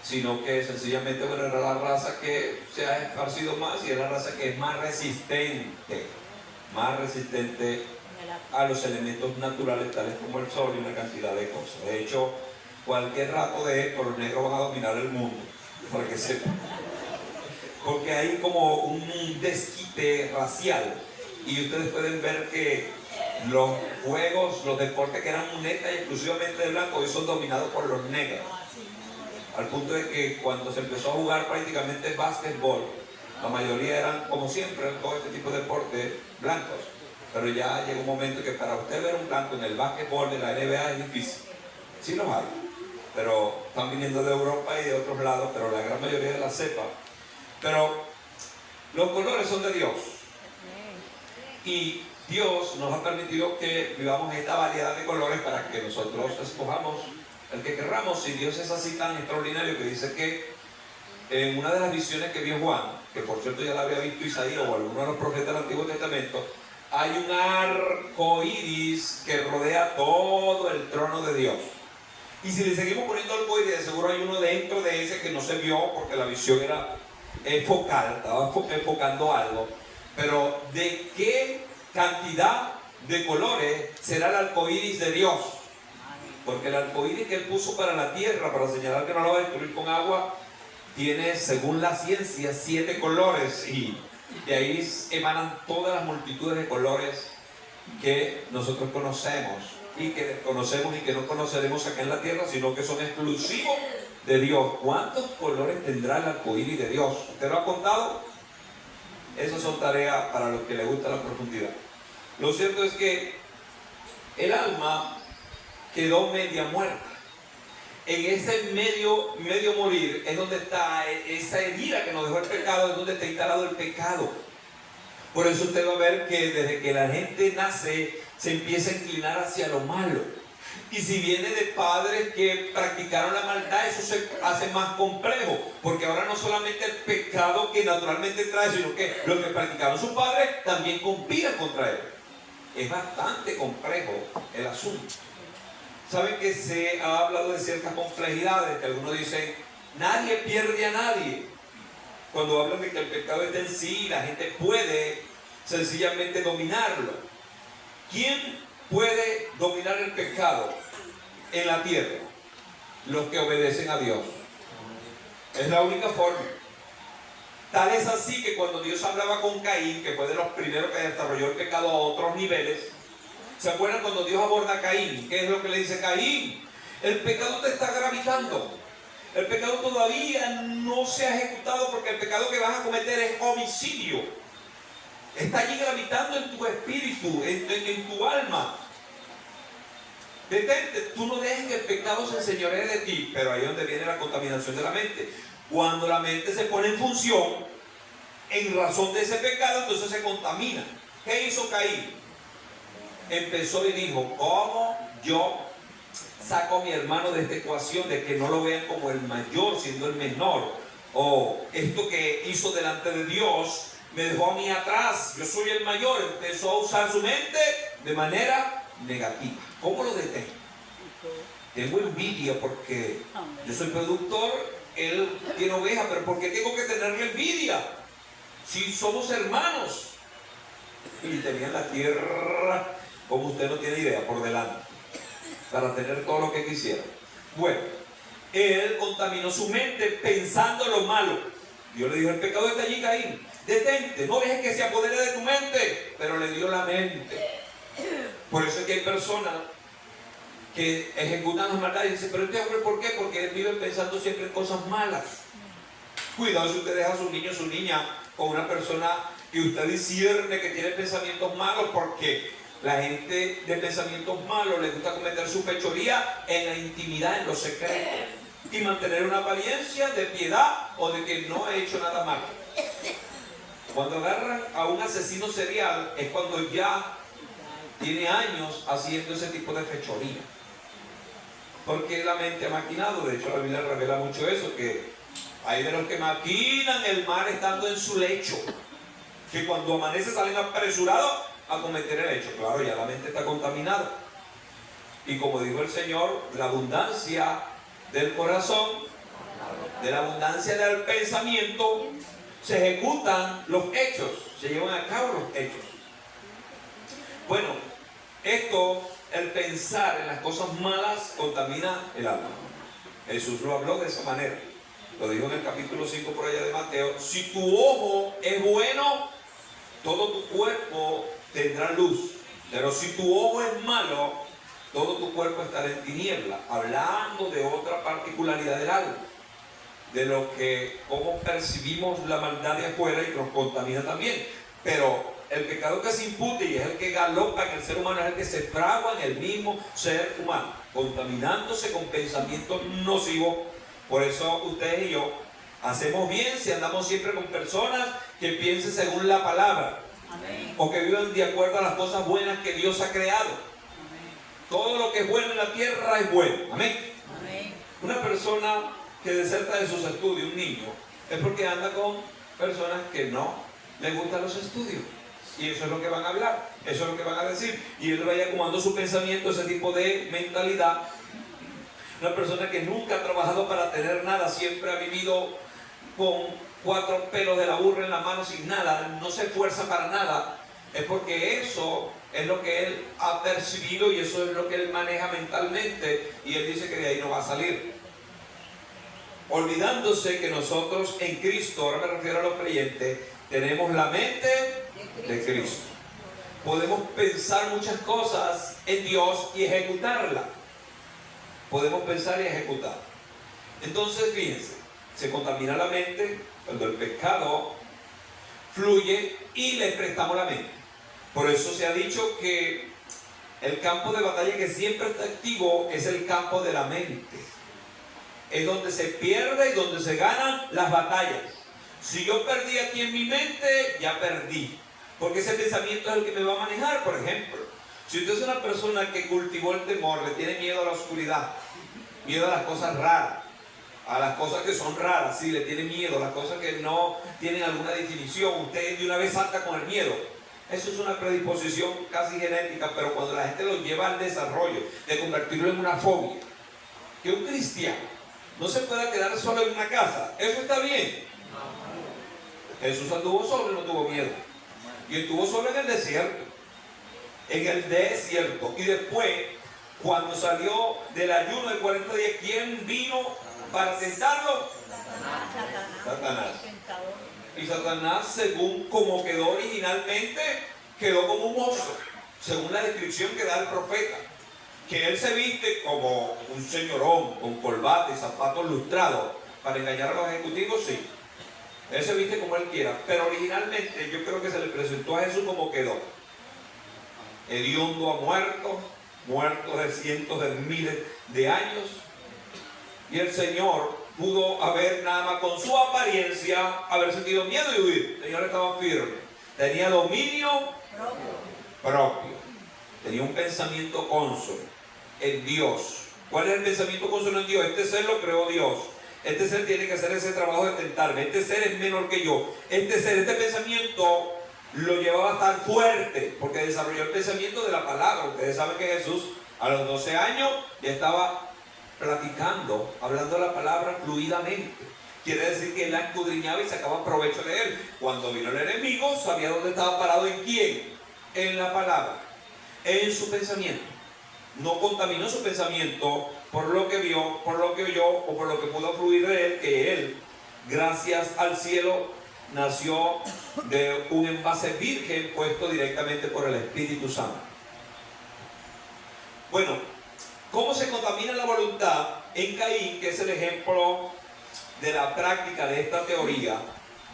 sino que sencillamente, bueno, era la raza que se ha esparcido más y es la raza que es más resistente a los elementos naturales tales como el sol y una cantidad de cosas. De hecho, cualquier rato de esto, los negros van a dominar el mundo, para que sepan. Porque hay como un desquite racial y ustedes pueden ver que los juegos, los deportes que eran neta y exclusivamente de blanco hoy son dominados por los negros, al punto de que cuando se empezó a jugar prácticamente básquetbol, la mayoría eran, como siempre, todo este tipo de deportes blancos, pero ya llega un momento que para usted ver un blanco en el básquetbol de la NBA es difícil. Sí los hay, pero están viniendo de Europa y de otros lados, pero la gran mayoría de la cepa. Pero los colores son de Dios y Dios nos ha permitido que vivamos esta variedad de colores para que nosotros escojamos el que querramos. Y Dios es así tan extraordinario que dice que en una de las visiones que vio Juan, que por cierto ya la había visto Isaías o alguno de los profetas del Antiguo Testamento, hay un arco iris que rodea todo el trono de Dios. Y si le seguimos poniendo arco iris, de seguro hay uno dentro de ese que no se vio porque la visión era focal, estaba enfocando algo. Pero ¿de qué cantidad de colores será el arco iris de Dios? Porque el arco iris que Él puso para la tierra, para señalar que no la va a destruir con agua, tiene, según la ciencia, 7 colores, y de ahí emanan todas las multitudes de colores que nosotros conocemos y que desconocemos y que no conoceremos acá en la tierra, sino que son exclusivos de Dios. ¿Cuántos colores tendrá el arco iris de Dios? ¿Usted lo ha contado? Esas son tareas para los que les gusta la profundidad. Lo cierto es que el alma quedó media muerta. En ese medio morir es donde está esa herida que nos dejó el pecado, es donde está instalado el pecado. Por eso usted va a ver que desde que la gente nace se empieza a inclinar hacia lo malo. Y si viene de padres que practicaron la maldad, eso se hace más complejo, porque ahora no solamente el pecado que naturalmente trae, sino que los que practicaron sus padres también conspiran contra él. Es bastante complejo el asunto. Saben que se ha hablado de ciertas complejidades, que algunos dicen, nadie pierde a nadie. Cuando hablan de que el pecado está en sí, la gente puede sencillamente dominarlo. ¿Quién puede dominar el pecado en la tierra? Los que obedecen a Dios. Es la única forma. Tal es así que cuando Dios hablaba con Caín, que fue de los primeros que desarrolló el pecado a otros niveles, ¿se acuerdan cuando Dios aborda a Caín? ¿Qué es lo que le dice Caín? El pecado te está gravitando. El pecado todavía no se ha ejecutado porque el pecado que vas a cometer es homicidio. Está allí gravitando en tu espíritu, en tu alma. Detente, tú no dejes que el pecado se enseñoree de ti, pero ahí es donde viene la contaminación de la mente. Cuando la mente se pone en función, en razón de ese pecado, entonces se contamina. ¿Qué hizo Caín? Empezó y dijo, ¿cómo yo saco a mi hermano de esta ecuación de que no lo vean como el mayor siendo el menor? O esto que hizo delante de Dios me dejó a mí atrás, yo soy el mayor. Empezó a usar su mente de manera negativa. ¿Cómo lo detengo? Tengo envidia porque yo soy productor, él tiene oveja, pero ¿por qué tengo que tenerle envidia? Si somos hermanos. Y tenían la tierra, como usted no tiene idea, por delante, para tener todo lo que quisiera. Bueno, él contaminó su mente pensando lo malo. Dios le dijo, el pecado está allí, Caín. Detente, no dejes que se apodere de tu mente. Pero le dio la mente. Por eso es que hay personas que ejecutan las maldades y dicen, pero este hombre, ¿por qué? Porque él vive pensando siempre en cosas malas. Cuidado si usted deja a su niño o su niña con una persona que usted discierne que tiene pensamientos malos, porque la gente de pensamientos malos le gusta cometer su fechoría en la intimidad, en los secretos, y mantener una apariencia de piedad o de que no ha hecho nada malo. Cuando agarran a un asesino serial es cuando ya tiene años haciendo ese tipo de fechoría. Porque la mente ha maquinado. De hecho, la Biblia revela mucho eso, que hay de los que maquinan el mal estando en su lecho, que cuando amanece salen apresurados a cometer el hecho. Claro, ya la mente está contaminada. Y como dijo el Señor, la abundancia del corazón, de la abundancia del pensamiento, se ejecutan los hechos, se llevan a cabo los hechos. Bueno, esto, el pensar en las cosas malas, contamina el alma. Jesús lo habló de esa manera. Lo dijo en el capítulo 5 por allá de Mateo: si tu ojo es bueno, todo tu cuerpo tendrá luz. Pero si tu ojo es malo, todo tu cuerpo estará en tiniebla. Hablando de otra particularidad del alma, de lo que, cómo percibimos la maldad de afuera y nos contamina también. Pero el pecado que se impute y es el que galopa en el ser humano, es el que se fragua en el mismo ser humano, contaminándose con pensamientos nocivos. Por eso ustedes y yo hacemos bien si andamos siempre con personas que piensen según la palabra. Amén. O que vivan de acuerdo a las cosas buenas que Dios ha creado. Amén. Todo lo que es bueno en la tierra es bueno. Amén. Amén. Una persona que deserta de sus estudios, un niño, es porque anda con personas que no les gustan los estudios. Y eso es lo que van a hablar, eso es lo que van a decir. Y él vaya acomodando su pensamiento, ese tipo de mentalidad. Una persona que nunca ha trabajado para tener nada, siempre ha vivido con 4 pelos de la burra en la mano sin nada, no se esfuerza para nada, es porque eso es lo que él ha percibido y eso es lo que él maneja mentalmente, y él dice que de ahí no va a salir. Olvidándose que nosotros en Cristo, ahora me refiero a los creyentes, tenemos la mente de Cristo. Podemos pensar muchas cosas en Dios y ejecutarlas. Podemos pensar y ejecutar. Entonces, fíjense, se contamina la mente cuando el pecado fluye y le prestamos la mente. Por eso se ha dicho que el campo de batalla que siempre está activo es el campo de la mente. Es donde se pierde y donde se ganan las batallas. Si yo perdí aquí en mi mente, ya perdí. Porque ese pensamiento es el que me va a manejar. Por ejemplo, si usted es una persona que cultivó el temor, le tiene miedo a la oscuridad, miedo a las cosas raras, a las cosas que son raras, sí, le tiene miedo, a las cosas que no tienen alguna definición, usted de una vez salta con el miedo. Eso es una predisposición casi genética, pero cuando la gente lo lleva al desarrollo de convertirlo en una fobia, que un cristiano no se pueda quedar solo en una casa, eso está bien. Jesús anduvo solo y no tuvo miedo. Y estuvo solo en el desierto. En el desierto. Y después, cuando salió del ayuno de 40 días, ¿quién vino para tentarlo? Satanás. Y Satanás, según como quedó originalmente, quedó como un monstruo, según la descripción que da el profeta. Que él se viste como un señorón, con corbata y zapatos lustrados, para engañar a los ejecutivos, sí. Él se viste como él quiera, pero originalmente yo creo que se le presentó a Jesús como quedó. Hediondo a muerto de cientos de miles de años. Y el Señor pudo haber, nada más con su apariencia, haber sentido miedo y huir. El Señor estaba firme. Tenía dominio propio. Tenía un pensamiento cónsono en Dios. ¿Cuál es el pensamiento cónsono en Dios? Este ser lo creó Dios. Este ser tiene que hacer ese trabajo de tentarme. Este ser es menor que yo. Este pensamiento lo llevaba a estar fuerte, porque desarrolló el pensamiento de la palabra. Ustedes saben que Jesús a los 12 años ya estaba platicando, hablando la palabra fluidamente. Quiere decir que él la escudriñaba y sacaba provecho de él. Cuando vino el enemigo, sabía dónde estaba parado, en quién, en la palabra, en su pensamiento. No contaminó su pensamiento por lo que vio, por lo que oyó o por lo que pudo fluir de él, que él, gracias al cielo, nació de un envase virgen puesto directamente por el Espíritu Santo. Bueno, ¿cómo se contamina la voluntad? En Caín, que es el ejemplo de la práctica de esta teoría,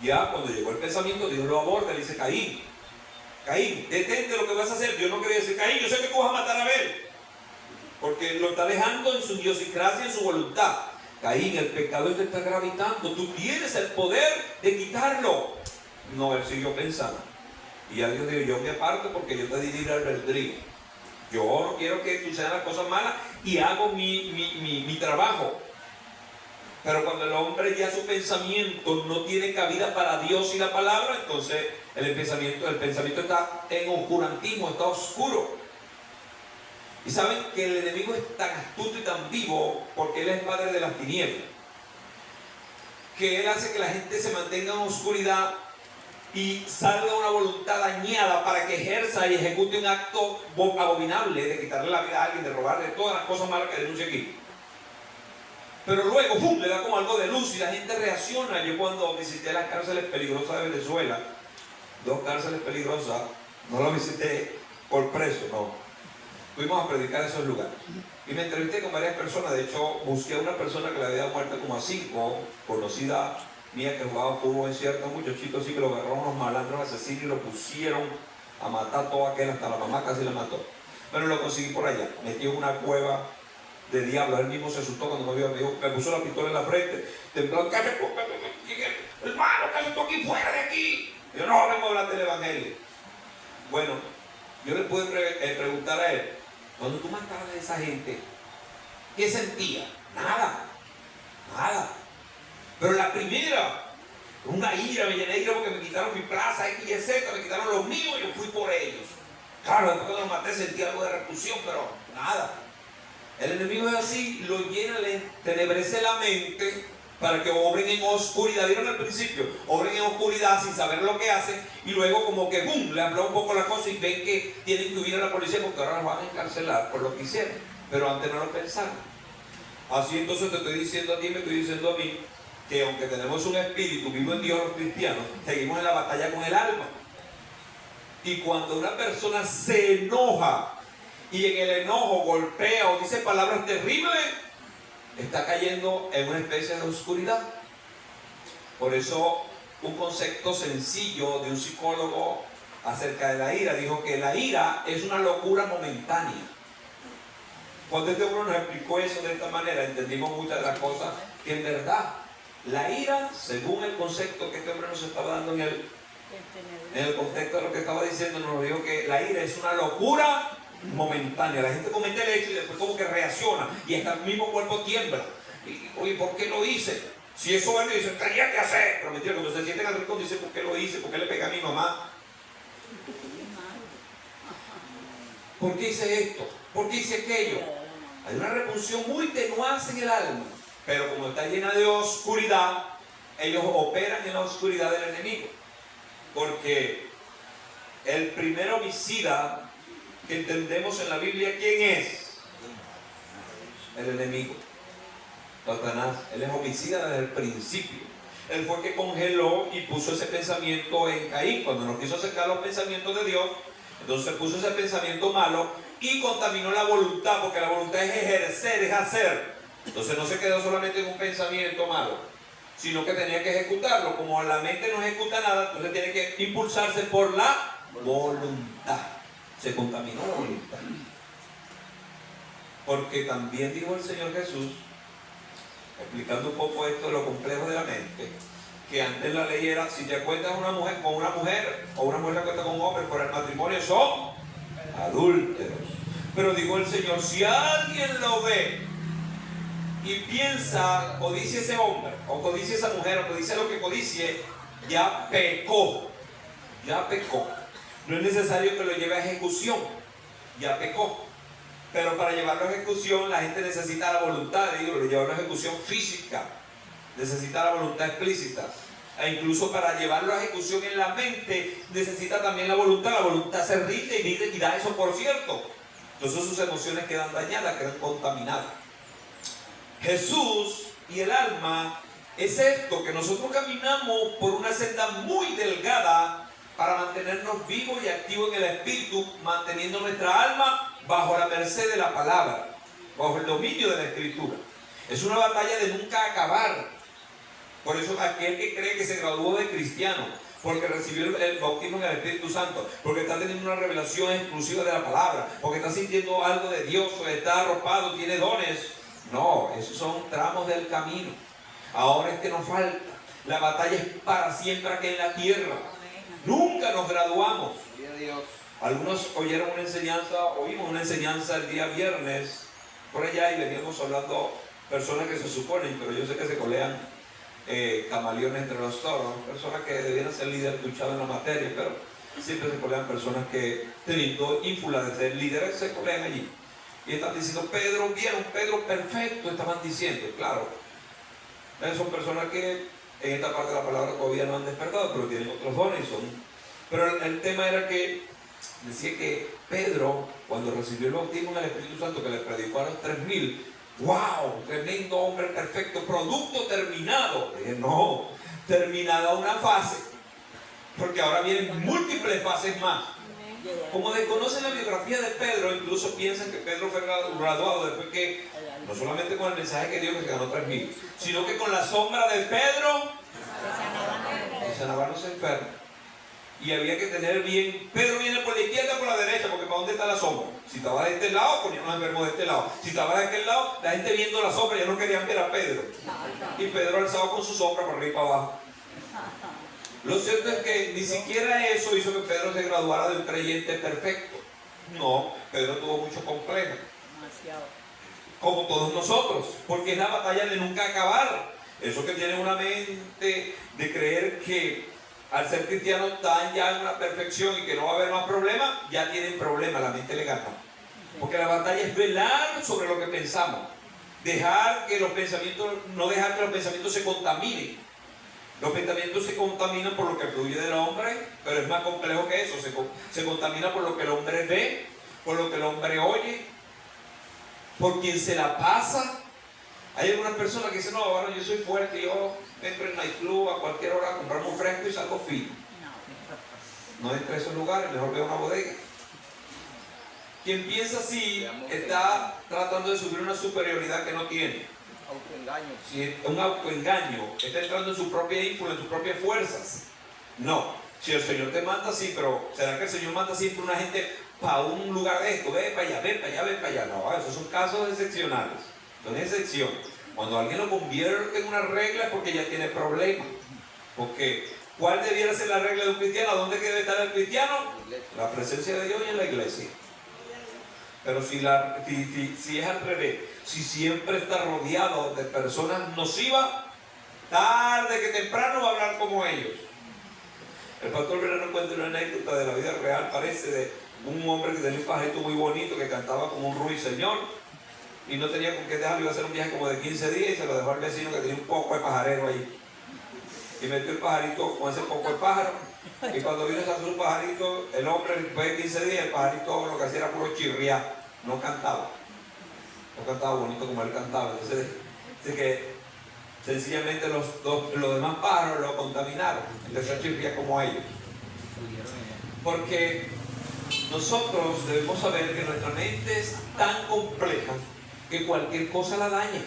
ya cuando llegó el pensamiento, Dios lo aborda y le dice: Caín, detente lo que vas a hacer. Dios no quería decir: Caín, yo sé que tú vas a matar a Abel, porque lo está dejando en su idiosincrasia, en su voluntad. Caín, el pecado te está gravitando, tú tienes el poder de quitarlo. No, él siguió pensando. Y ya Dios dijo: yo me aparto porque yo te di libre albedrío. Yo no quiero que sucedan las cosas malas y hago mi trabajo. Pero cuando el hombre ya su pensamiento no tiene cabida para Dios y la palabra, entonces el pensamiento está en oscurantismo, está oscuro. Y saben que el enemigo es tan astuto y tan vivo porque él es padre de las tinieblas, que él hace que la gente se mantenga en oscuridad y salga una voluntad dañada para que ejerza y ejecute un acto abominable de quitarle la vida a alguien, de robarle todas las cosas malas que denuncia aquí. Pero luego, ¡pum!, le da como algo de luz y la gente reacciona. Yo cuando visité las cárceles peligrosas de Venezuela, 2 cárceles peligrosas, no las visité por preso, no. Fuimos a predicar en esos lugares. Y me entrevisté con varias personas. De hecho, busqué a una persona que le había muerto como a 5, conocida mía que jugaba fútbol, es cierto, un muchachito así que lo agarraron unos malandros asesinos y lo pusieron a matar todo aquel, hasta la mamá casi la mató. Bueno, lo conseguí por allá, metió en una cueva de diablo. Él mismo se asustó cuando me vio, me puso la pistola en la frente, temblando, ¿qué haces tú? Hermano, ¿qué haces tú aquí? ¡Fuera de aquí! Y yo, no, vengo a hablar del evangelio. Bueno, yo le pude preguntar a él, cuando tú matabas a esa gente, ¿qué sentía? Nada. Pero la primera, una ira, me llené de ira porque me quitaron mi plaza, X y Z, me quitaron los míos y yo fui por ellos. Claro, después cuando los maté sentí algo de repulsión, pero nada. El enemigo es así, lo llena, le entenebrece la mente para que obren en oscuridad. ¿Vieron al principio? Obren en oscuridad sin saber lo que hacen y luego como que ¡bum!, le habló un poco la cosa y ven que tienen que huir a la policía porque ahora los van a encarcelar por lo que hicieron. Pero antes no lo pensaron. Así entonces te estoy diciendo a ti, me estoy diciendo a mí, que aunque tenemos un espíritu vivo en Dios, los cristianos, seguimos en la batalla con el alma. Y cuando una persona se enoja y en el enojo golpea o dice palabras terribles, está cayendo en una especie de oscuridad. Por eso un concepto sencillo de un psicólogo acerca de la ira dijo que la ira es una locura momentánea. Cuando este hombre nos explicó eso de esta manera, entendimos muchas de las cosas que en verdad la ira, según el concepto que este hombre nos estaba dando en el contexto de lo que estaba diciendo, nos dijo que la ira es una locura momentánea. La gente comete el hecho y después como que reacciona y hasta el mismo cuerpo tiembla. Oye, ¿por qué lo hice? Si eso él dice, tenía que hacer. Pero mentira, cuando se sienten al rincón dice, ¿por qué lo hice? ¿Por qué le pegué a mi mamá? ¿Por qué hice esto? ¿Por qué hice aquello? Hay una repulsión muy tenaz en el alma, pero como está llena de oscuridad, ellos operan en la oscuridad del enemigo. Porque el primer homicida que entendemos en la Biblia, ¿quién es? El enemigo, Satanás. Él es homicida desde el principio. Él fue el que congeló y puso ese pensamiento en Caín. Cuando no quiso acercar los pensamientos de Dios, entonces puso ese pensamiento malo y contaminó la voluntad, porque la voluntad es ejercer, es hacer. Entonces no se quedó solamente en un pensamiento malo, sino que tenía que ejecutarlo. Como la mente no ejecuta nada, entonces tiene que impulsarse por la voluntad. Se contaminó la voluntad. Porque también dijo el Señor Jesús, explicando un poco esto de lo complejo de la mente, que antes la ley era, si te acuestas con una mujer o una mujer se acuesta con un hombre por el matrimonio, son adúlteros. Pero dijo el Señor, si alguien lo ve y piensa, codicia ese hombre, o codicia esa mujer, o codicia lo que codicie, ya pecó. Ya pecó. No es necesario que lo lleve a ejecución, ya pecó. Pero para llevarlo a ejecución, la gente necesita la voluntad, digo, llevarlo a ejecución física, necesita la voluntad explícita. E incluso para llevarlo a ejecución en la mente, necesita también la voluntad se rinde y da eso por cierto. Entonces sus emociones quedan dañadas, quedan contaminadas. Jesús y el alma es esto, que nosotros caminamos por una senda muy delgada para mantenernos vivos y activos en el espíritu, manteniendo nuestra alma bajo la merced de la palabra, bajo el dominio de la escritura. Es una batalla de nunca acabar. Por eso aquel que cree que se graduó de cristiano, porque recibió el bautismo en el Espíritu Santo, porque está teniendo una revelación exclusiva de la palabra, porque está sintiendo algo de Dios, o está arropado, tiene dones. No, esos son tramos del camino. Ahora es que nos falta. La batalla es para siempre aquí en la tierra. Nunca nos graduamos. Algunos oyeron una enseñanza, oímos una enseñanza el día viernes por allá y veníamos hablando personas que se suponen, pero yo sé que se colean camaleones entre los toros, personas que debieran ser líderes luchados en la materia, pero siempre se colean personas que teniendo ínfula de ser líderes se colean allí. Y están diciendo, Pedro, vieron, Pedro perfecto, estaban diciendo, claro. Son personas que en esta parte de la palabra todavía no han despertado, pero tienen otros dones. Pero el tema era que decía que Pedro, cuando recibió el bautismo en el Espíritu Santo, que le predicó a los 3,000, ¡wow! Tremendo hombre perfecto, producto terminado. Dije, no, terminada una fase, porque ahora vienen múltiples fases más. Como desconocen la biografía de Pedro, incluso piensan que Pedro fue graduado después que, no solamente con el mensaje que dio que se ganó 3,000, sino que con la sombra de Pedro se sanaban los enfermos. Y había que tener bien, Pedro viene por la izquierda o por la derecha, porque ¿para dónde está la sombra? Si estaba de este lado, ponían los enfermos de este lado. Si estaba de aquel lado, la gente viendo la sombra, ya no querían ver a Pedro. Y Pedro alzado con su sombra por arriba y para abajo. Lo cierto es que ni siquiera eso hizo que Pedro se graduara de un creyente perfecto. No, Pedro tuvo mucho complejo. Como todos nosotros, porque es la batalla de nunca acabar. Eso que tienen una mente de creer que al ser cristianos están ya en una perfección y que no va a haber más problemas, ya tienen problemas, la mente le gana. Porque la batalla es velar sobre lo que pensamos. Dejar que los pensamientos, no dejar que los pensamientos se contaminen. Los pensamientos se contaminan por lo que fluye del hombre, pero es más complejo que eso. Se contamina por lo que el hombre ve, por lo que el hombre oye, por quien se la pasa. Hay algunas personas que dicen, no, bueno, yo soy fuerte, yo entro en nightclub a cualquier hora a comprarme un fresco y salgo fino. No entro a esos lugares, mejor veo una bodega. Quien piensa así está tratando de subir una superioridad que no tiene. Autoengaño. Si es un autoengaño, está entrando en su propia ínfula, en sus propias fuerzas. No, si el Señor te manda, sí, pero ¿será que el Señor manda siempre una gente para un lugar de esto? Ve para allá, ve para allá, ve para allá. No, esos son casos excepcionales. Son excepción. Cuando alguien lo convierte en una regla es porque ya tiene problemas. Porque, ¿cuál debiera ser la regla de un cristiano? ¿Dónde debe estar el cristiano? La presencia de Dios y en la iglesia. Pero si es al revés, si siempre está rodeado de personas nocivas, tarde que temprano va a hablar como ellos. El pastor Verano cuenta una anécdota de la vida real, parece, de un hombre que tenía un pajarito muy bonito que cantaba como un ruiseñor y no tenía con qué dejarlo, iba a hacer un viaje como de 15 días y se lo dejó al vecino que tenía un poco de pajarero ahí. Y metió el pajarito con ese poco de pájaro. Y cuando vino a hacer un pajarito, el hombre después de 15 días, el pajarito lo que hacía era puro chirriar, no cantaba. No cantaba bonito como él cantaba. Entonces, dice que sencillamente los demás pájaros lo contaminaron. Empezó a chirriar como ellos. Porque nosotros debemos saber que nuestra mente es tan compleja que cualquier cosa la daña.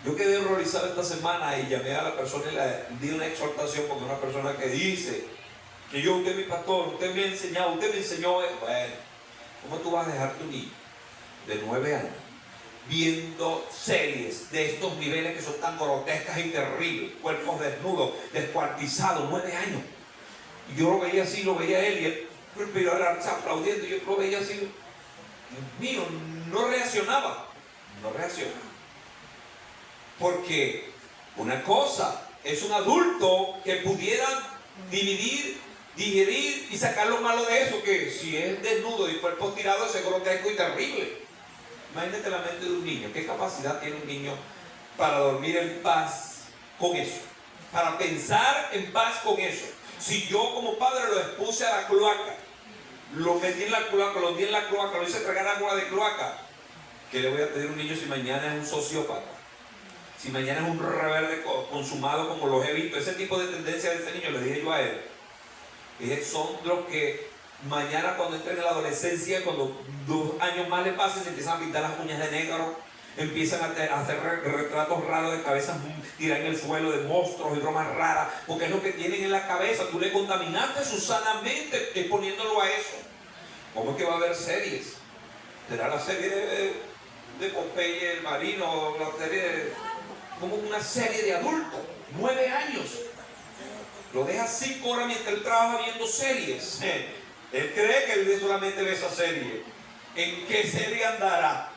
Yo quedé horrorizado esta semana y llamé a la persona y le di una exhortación porque una persona que dice que usted es mi pastor, usted me ha enseñado, usted me enseñó. Bueno, ¿cómo tú vas a dejar tu niño de 9 años viendo series de estos niveles que son tan grotescas y terribles, cuerpos desnudos, descuartizados, 9 años? Y yo lo veía así, lo veía él y él pero aplaudiendo, y yo lo veía así. Dios mío, no reaccionaba. No reaccionaba. Porque una cosa es un adulto que pudiera dividir, digerir y sacar lo malo de eso, que si es desnudo y cuerpo tirado es grotesco y terrible. Imagínate la mente de un niño. ¿Qué capacidad tiene un niño para dormir en paz con eso? Para pensar en paz con eso. Si yo como padre lo expuse a la cloaca, lo metí en la cloaca, lo di en la cloaca, lo hice tragar agua de cloaca, ¿qué le voy a pedir a un niño si mañana es un sociópata? Si mañana es un rebelde consumado como los he visto? Ese tipo de tendencia de ese niño, le dije yo a él. Dije, son los que mañana cuando entren en la adolescencia, cuando 2 años más le pasen, se empiezan a pintar las uñas de negro, empiezan a hacer retratos raros de cabezas tiradas en el suelo de monstruos y bromas raras, porque es lo que tienen en la cabeza. Tú le contaminaste su sana mente exponiéndolo a eso. ¿Cómo es que va a haber series? ¿Será la serie de Popeye el Marino, la serie como una serie de adultos? 9 años. Lo deja 5 horas mientras él trabaja viendo series. Él cree que él solamente ve esa serie. ¿En qué serie andará?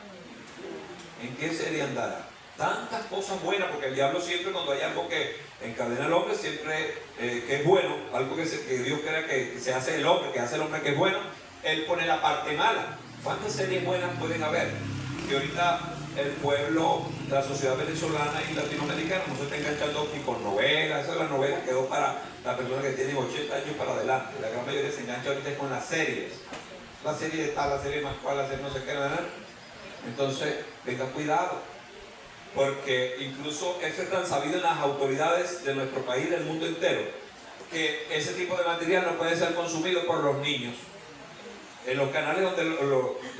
¿En qué serie andará? Tantas cosas buenas, porque el diablo siempre, cuando hay algo que encadena al hombre, siempre que es bueno, algo que Dios crea que se hace el hombre, que hace el hombre que es bueno, él pone la parte mala. ¿Cuántas series buenas pueden haber? Que ahorita el pueblo, la sociedad venezolana y latinoamericana no se está enganchando ni con novelas. Esa es la novela que quedó para las personas que tienen 80 años para adelante. La gran mayoría se engancha ahorita con las series. La serie de tal, la serie más cual, la serie no sé qué, ¿verdad? Entonces, tenga cuidado, porque incluso eso es tan sabido en las autoridades de nuestro país, del mundo entero, que ese tipo de material no puede ser consumido por los niños. En los canales donde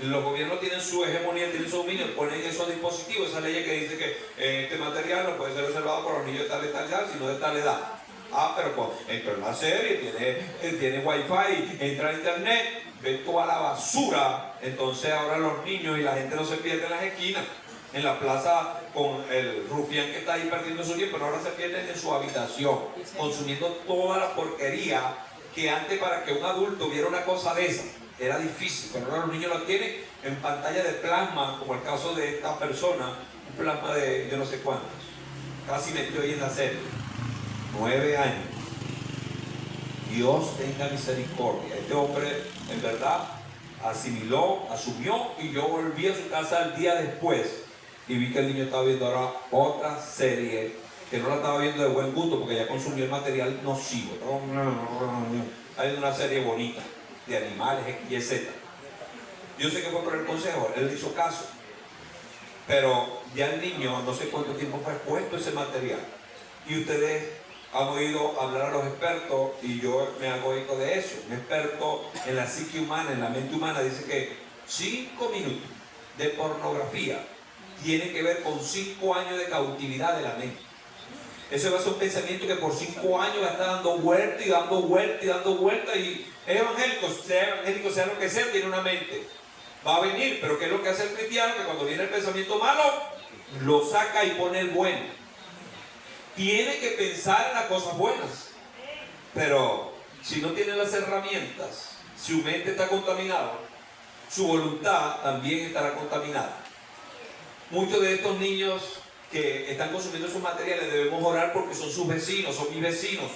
los gobiernos tienen su hegemonía, tienen su dominio, ponen esos dispositivos, esa ley que dice que este material no puede ser observado por los niños de tal edad, sino de tal edad. Ah, pero pues, entra en la serie, tiene wifi, entra a internet, ve toda la basura. Entonces ahora los niños y la gente no se pierde en las esquinas, en la plaza con el rufián que está ahí perdiendo su tiempo, pero ahora se pierden en su habitación, consumiendo toda la porquería que antes, para que un adulto viera una cosa de esa era difícil, pero ahora los niños lo tienen en pantalla de plasma, como el caso de esta persona, un plasma de yo no sé cuántos, casi metió ahí en la serie, 9 años. Dios tenga misericordia. Este hombre en verdad asimiló, asumió, y yo volví a su casa el día después y vi que el niño estaba viendo ahora otra serie que no la estaba viendo de buen gusto porque ya consumió el material nocivo. Hay una serie bonita de animales X y Z. Yo sé que fue por el consejo, él hizo caso, pero ya el niño no sé cuánto tiempo fue expuesto a ese material. Y ustedes han oído hablar a los expertos, y yo me hago eco de eso. Un experto en la psique humana, en la mente humana, dice que 5 minutos de pornografía tiene que ver con 5 años de cautividad de la mente. Eso va a ser un pensamiento que por 5 años va a estar dando vuelta y dando vuelta y dando vuelta, y es evangélico, sea lo que sea, tiene una mente. Va a venir, pero ¿qué es lo que hace el cristiano? Que cuando viene el pensamiento malo, lo saca y pone el bueno. Tiene que pensar en las cosas buenas, pero si no tiene las herramientas, su mente está contaminada, su voluntad también estará contaminada. Muchos de estos niños que están consumiendo esos materiales debemos orar porque son sus vecinos, son mis vecinos.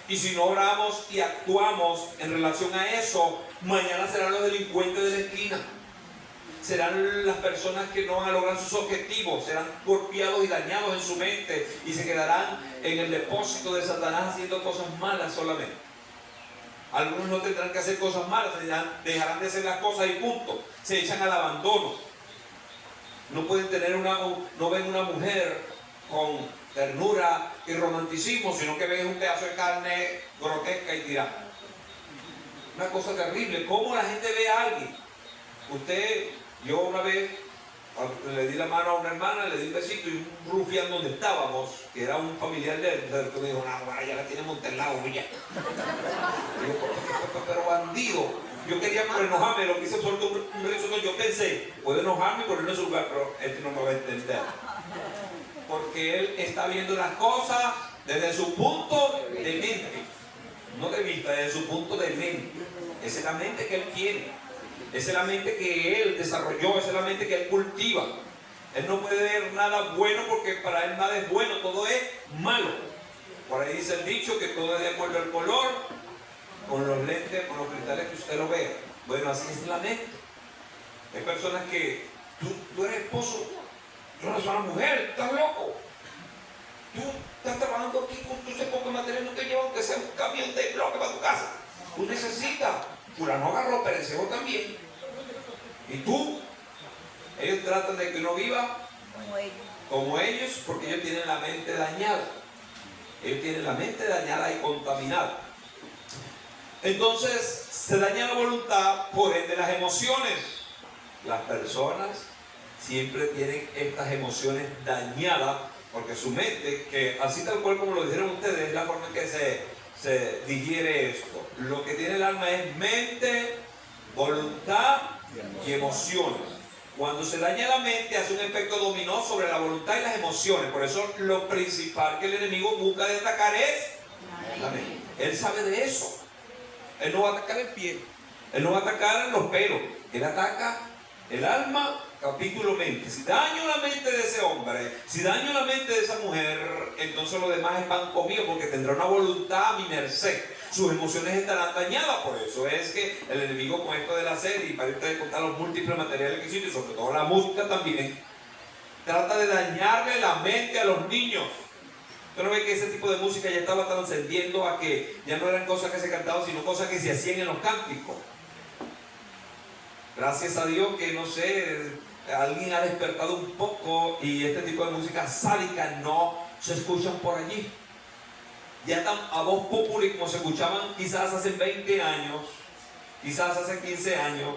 Y si no oramos y actuamos en relación a eso, mañana serán los delincuentes de la esquina. Serán las personas que no van a lograr sus objetivos, serán golpeados y dañados en su mente y se quedarán en el depósito de Satanás haciendo cosas malas solamente. Algunos no tendrán que hacer cosas malas, dejarán de hacer las cosas y punto. Se echan al abandono. No pueden tener no ven una mujer con ternura y romanticismo, sino que ven un pedazo de carne grotesca y tirada. Una cosa terrible. ¿Cómo la gente ve a alguien? Yo una vez le di la mano a una hermana, le di un besito, y un rufián donde estábamos, que era un familiar de él, que me dijo, no, ya la tiene montelado, ya. Pero bandido. Yo quería enojarme, lo que hice fue un rezo. Yo pensé, puedo enojarme y ponerlo en su lugar, pero este no me va a entender. Porque él está viendo las cosas desde su punto de mente, no de vista, desde su punto de mente. Esa es la mente que él tiene, esa es la mente que él desarrolló, esa es la mente que él cultiva. Él no puede ver nada bueno porque para él nada es bueno, todo es malo. Por ahí dice el dicho que todo es de acuerdo al color, con los lentes, con los cristales que usted lo vea. Bueno, así es la mente. Hay personas que tú eres esposo, tú no eres una mujer, estás loco. Tú estás trabajando aquí con tu poco material, no te lleva aunque sea un camión de bloque para tu casa. Tú necesitas. Fulano agarró, pereció también. Y tú, ellos tratan de que uno viva como ellos, porque ellos tienen la mente dañada. Ellos tienen la mente dañada y contaminada. Entonces se daña la voluntad, por ende las emociones. Las personas siempre tienen estas emociones dañadas porque su mente, que así tal cual como lo dijeron ustedes, es la forma en que se digiere esto. Lo que tiene el alma es mente, voluntad y emociones. Cuando se daña la mente, hace un efecto dominó sobre la voluntad y las emociones. Por eso lo principal que el enemigo busca de atacar es la mente. Él sabe de eso. Él no va a atacar el pie, Él no va a atacar los pelos, Él ataca el alma, capítulo mente. Si daño la mente de ese hombre, si daño la mente de esa mujer, entonces lo demás es pan comido, porque tendrá una voluntad a mi merced. Sus emociones estarán dañadas. Por eso es que el enemigo, con esto de la serie, y para ustedes contar los múltiples materiales que existen, y sobre todo la música también, trata de dañarle la mente a los niños. Usted no ve que ese tipo de música ya estaba trascendiendo a que ya no eran cosas que se cantaban, sino cosas que se hacían en los cánticos. Gracias a Dios que, no sé, alguien ha despertado un poco y este tipo de música sádica no se escuchan por allí. Ya están a voz popular como se escuchaban quizás hace 20 años, quizás hace 15 años,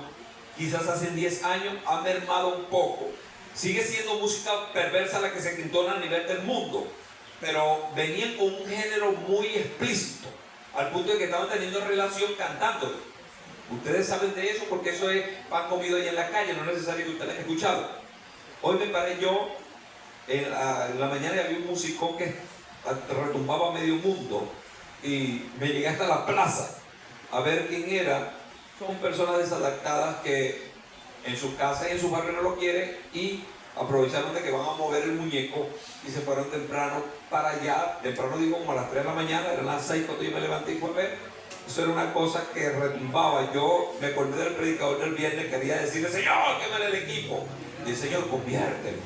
quizás hace 10 años, ha mermado un poco. Sigue siendo música perversa la que se entona a nivel del mundo, pero venían con un género muy explícito, al punto de que estaban teniendo relación cantando. Ustedes saben de eso porque eso es pan comido ahí en la calle, no es necesario que ustedes hayan escuchado. Hoy me paré yo en la mañana y había un músico que retumbaba medio mundo y me llegué hasta la plaza a ver quién era. Son personas desadaptadas que en su casa y en su barrio no lo quieren y aprovecharon de que van a mover el muñeco y se fueron temprano para allá. Temprano digo como a las 3 de la mañana, eran las 6 cuando yo me levanté y fui a ver. Eso era una cosa que retumbaba. Yo me acordé del predicador del viernes, quería decirle: Señor, quémale el equipo. Y el Señor, conviértelo.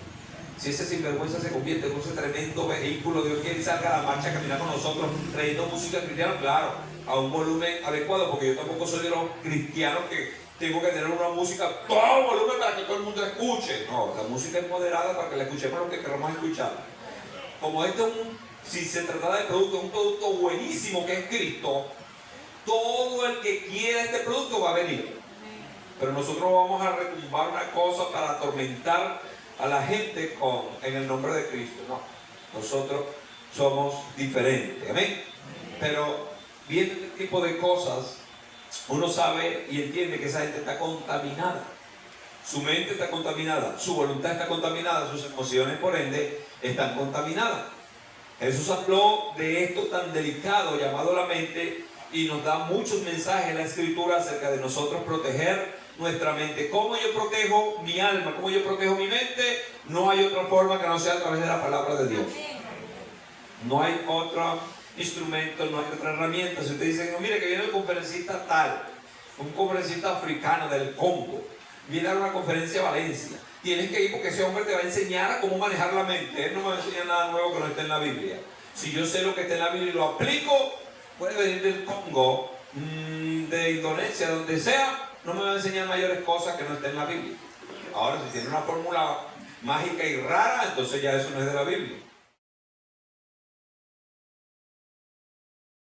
Si ese sinvergüenza se convierte en ese tremendo vehículo, Dios quiere que salga a la marcha a caminar con nosotros, trayendo música cristiana, claro, a un volumen adecuado, porque yo tampoco soy de los cristianos que tengo que tener una música a todo volumen para que todo el mundo escuche. No, la música es moderada para que la escuchemos lo que queramos escuchar. Como este si se tratara de producto, es un producto buenísimo que es Cristo, todo el que quiera este producto va a venir. Pero nosotros vamos a retumbar una cosa para atormentar a la gente en el nombre de Cristo. No, nosotros somos diferentes. Amén. Pero viendo este tipo de cosas, uno sabe y entiende que esa gente está contaminada. Su mente está contaminada, su voluntad está contaminada, sus emociones, por ende, están contaminadas. Jesús habló de esto tan delicado llamado la mente y nos da muchos mensajes en la Escritura acerca de nosotros proteger nuestra mente. ¿Cómo yo protejo mi alma? ¿Cómo yo protejo mi mente? No hay otra forma que no sea a través de la palabra de Dios. No hay otro instrumento, no hay otra herramienta. Si usted dice: no, mire que viene el conferencista tal, un conferencista africano del Congo, viene a dar una conferencia a Valencia, tienes que ir porque ese hombre te va a enseñar a cómo manejar la mente. Él no me va a enseñar nada nuevo que no esté en la Biblia. Si yo sé lo que está en la Biblia y lo aplico, puede venir del Congo, de Indonesia, donde sea, no me va a enseñar mayores cosas que no estén en la Biblia. Ahora, si tiene una fórmula mágica y rara, entonces ya eso no es de la Biblia.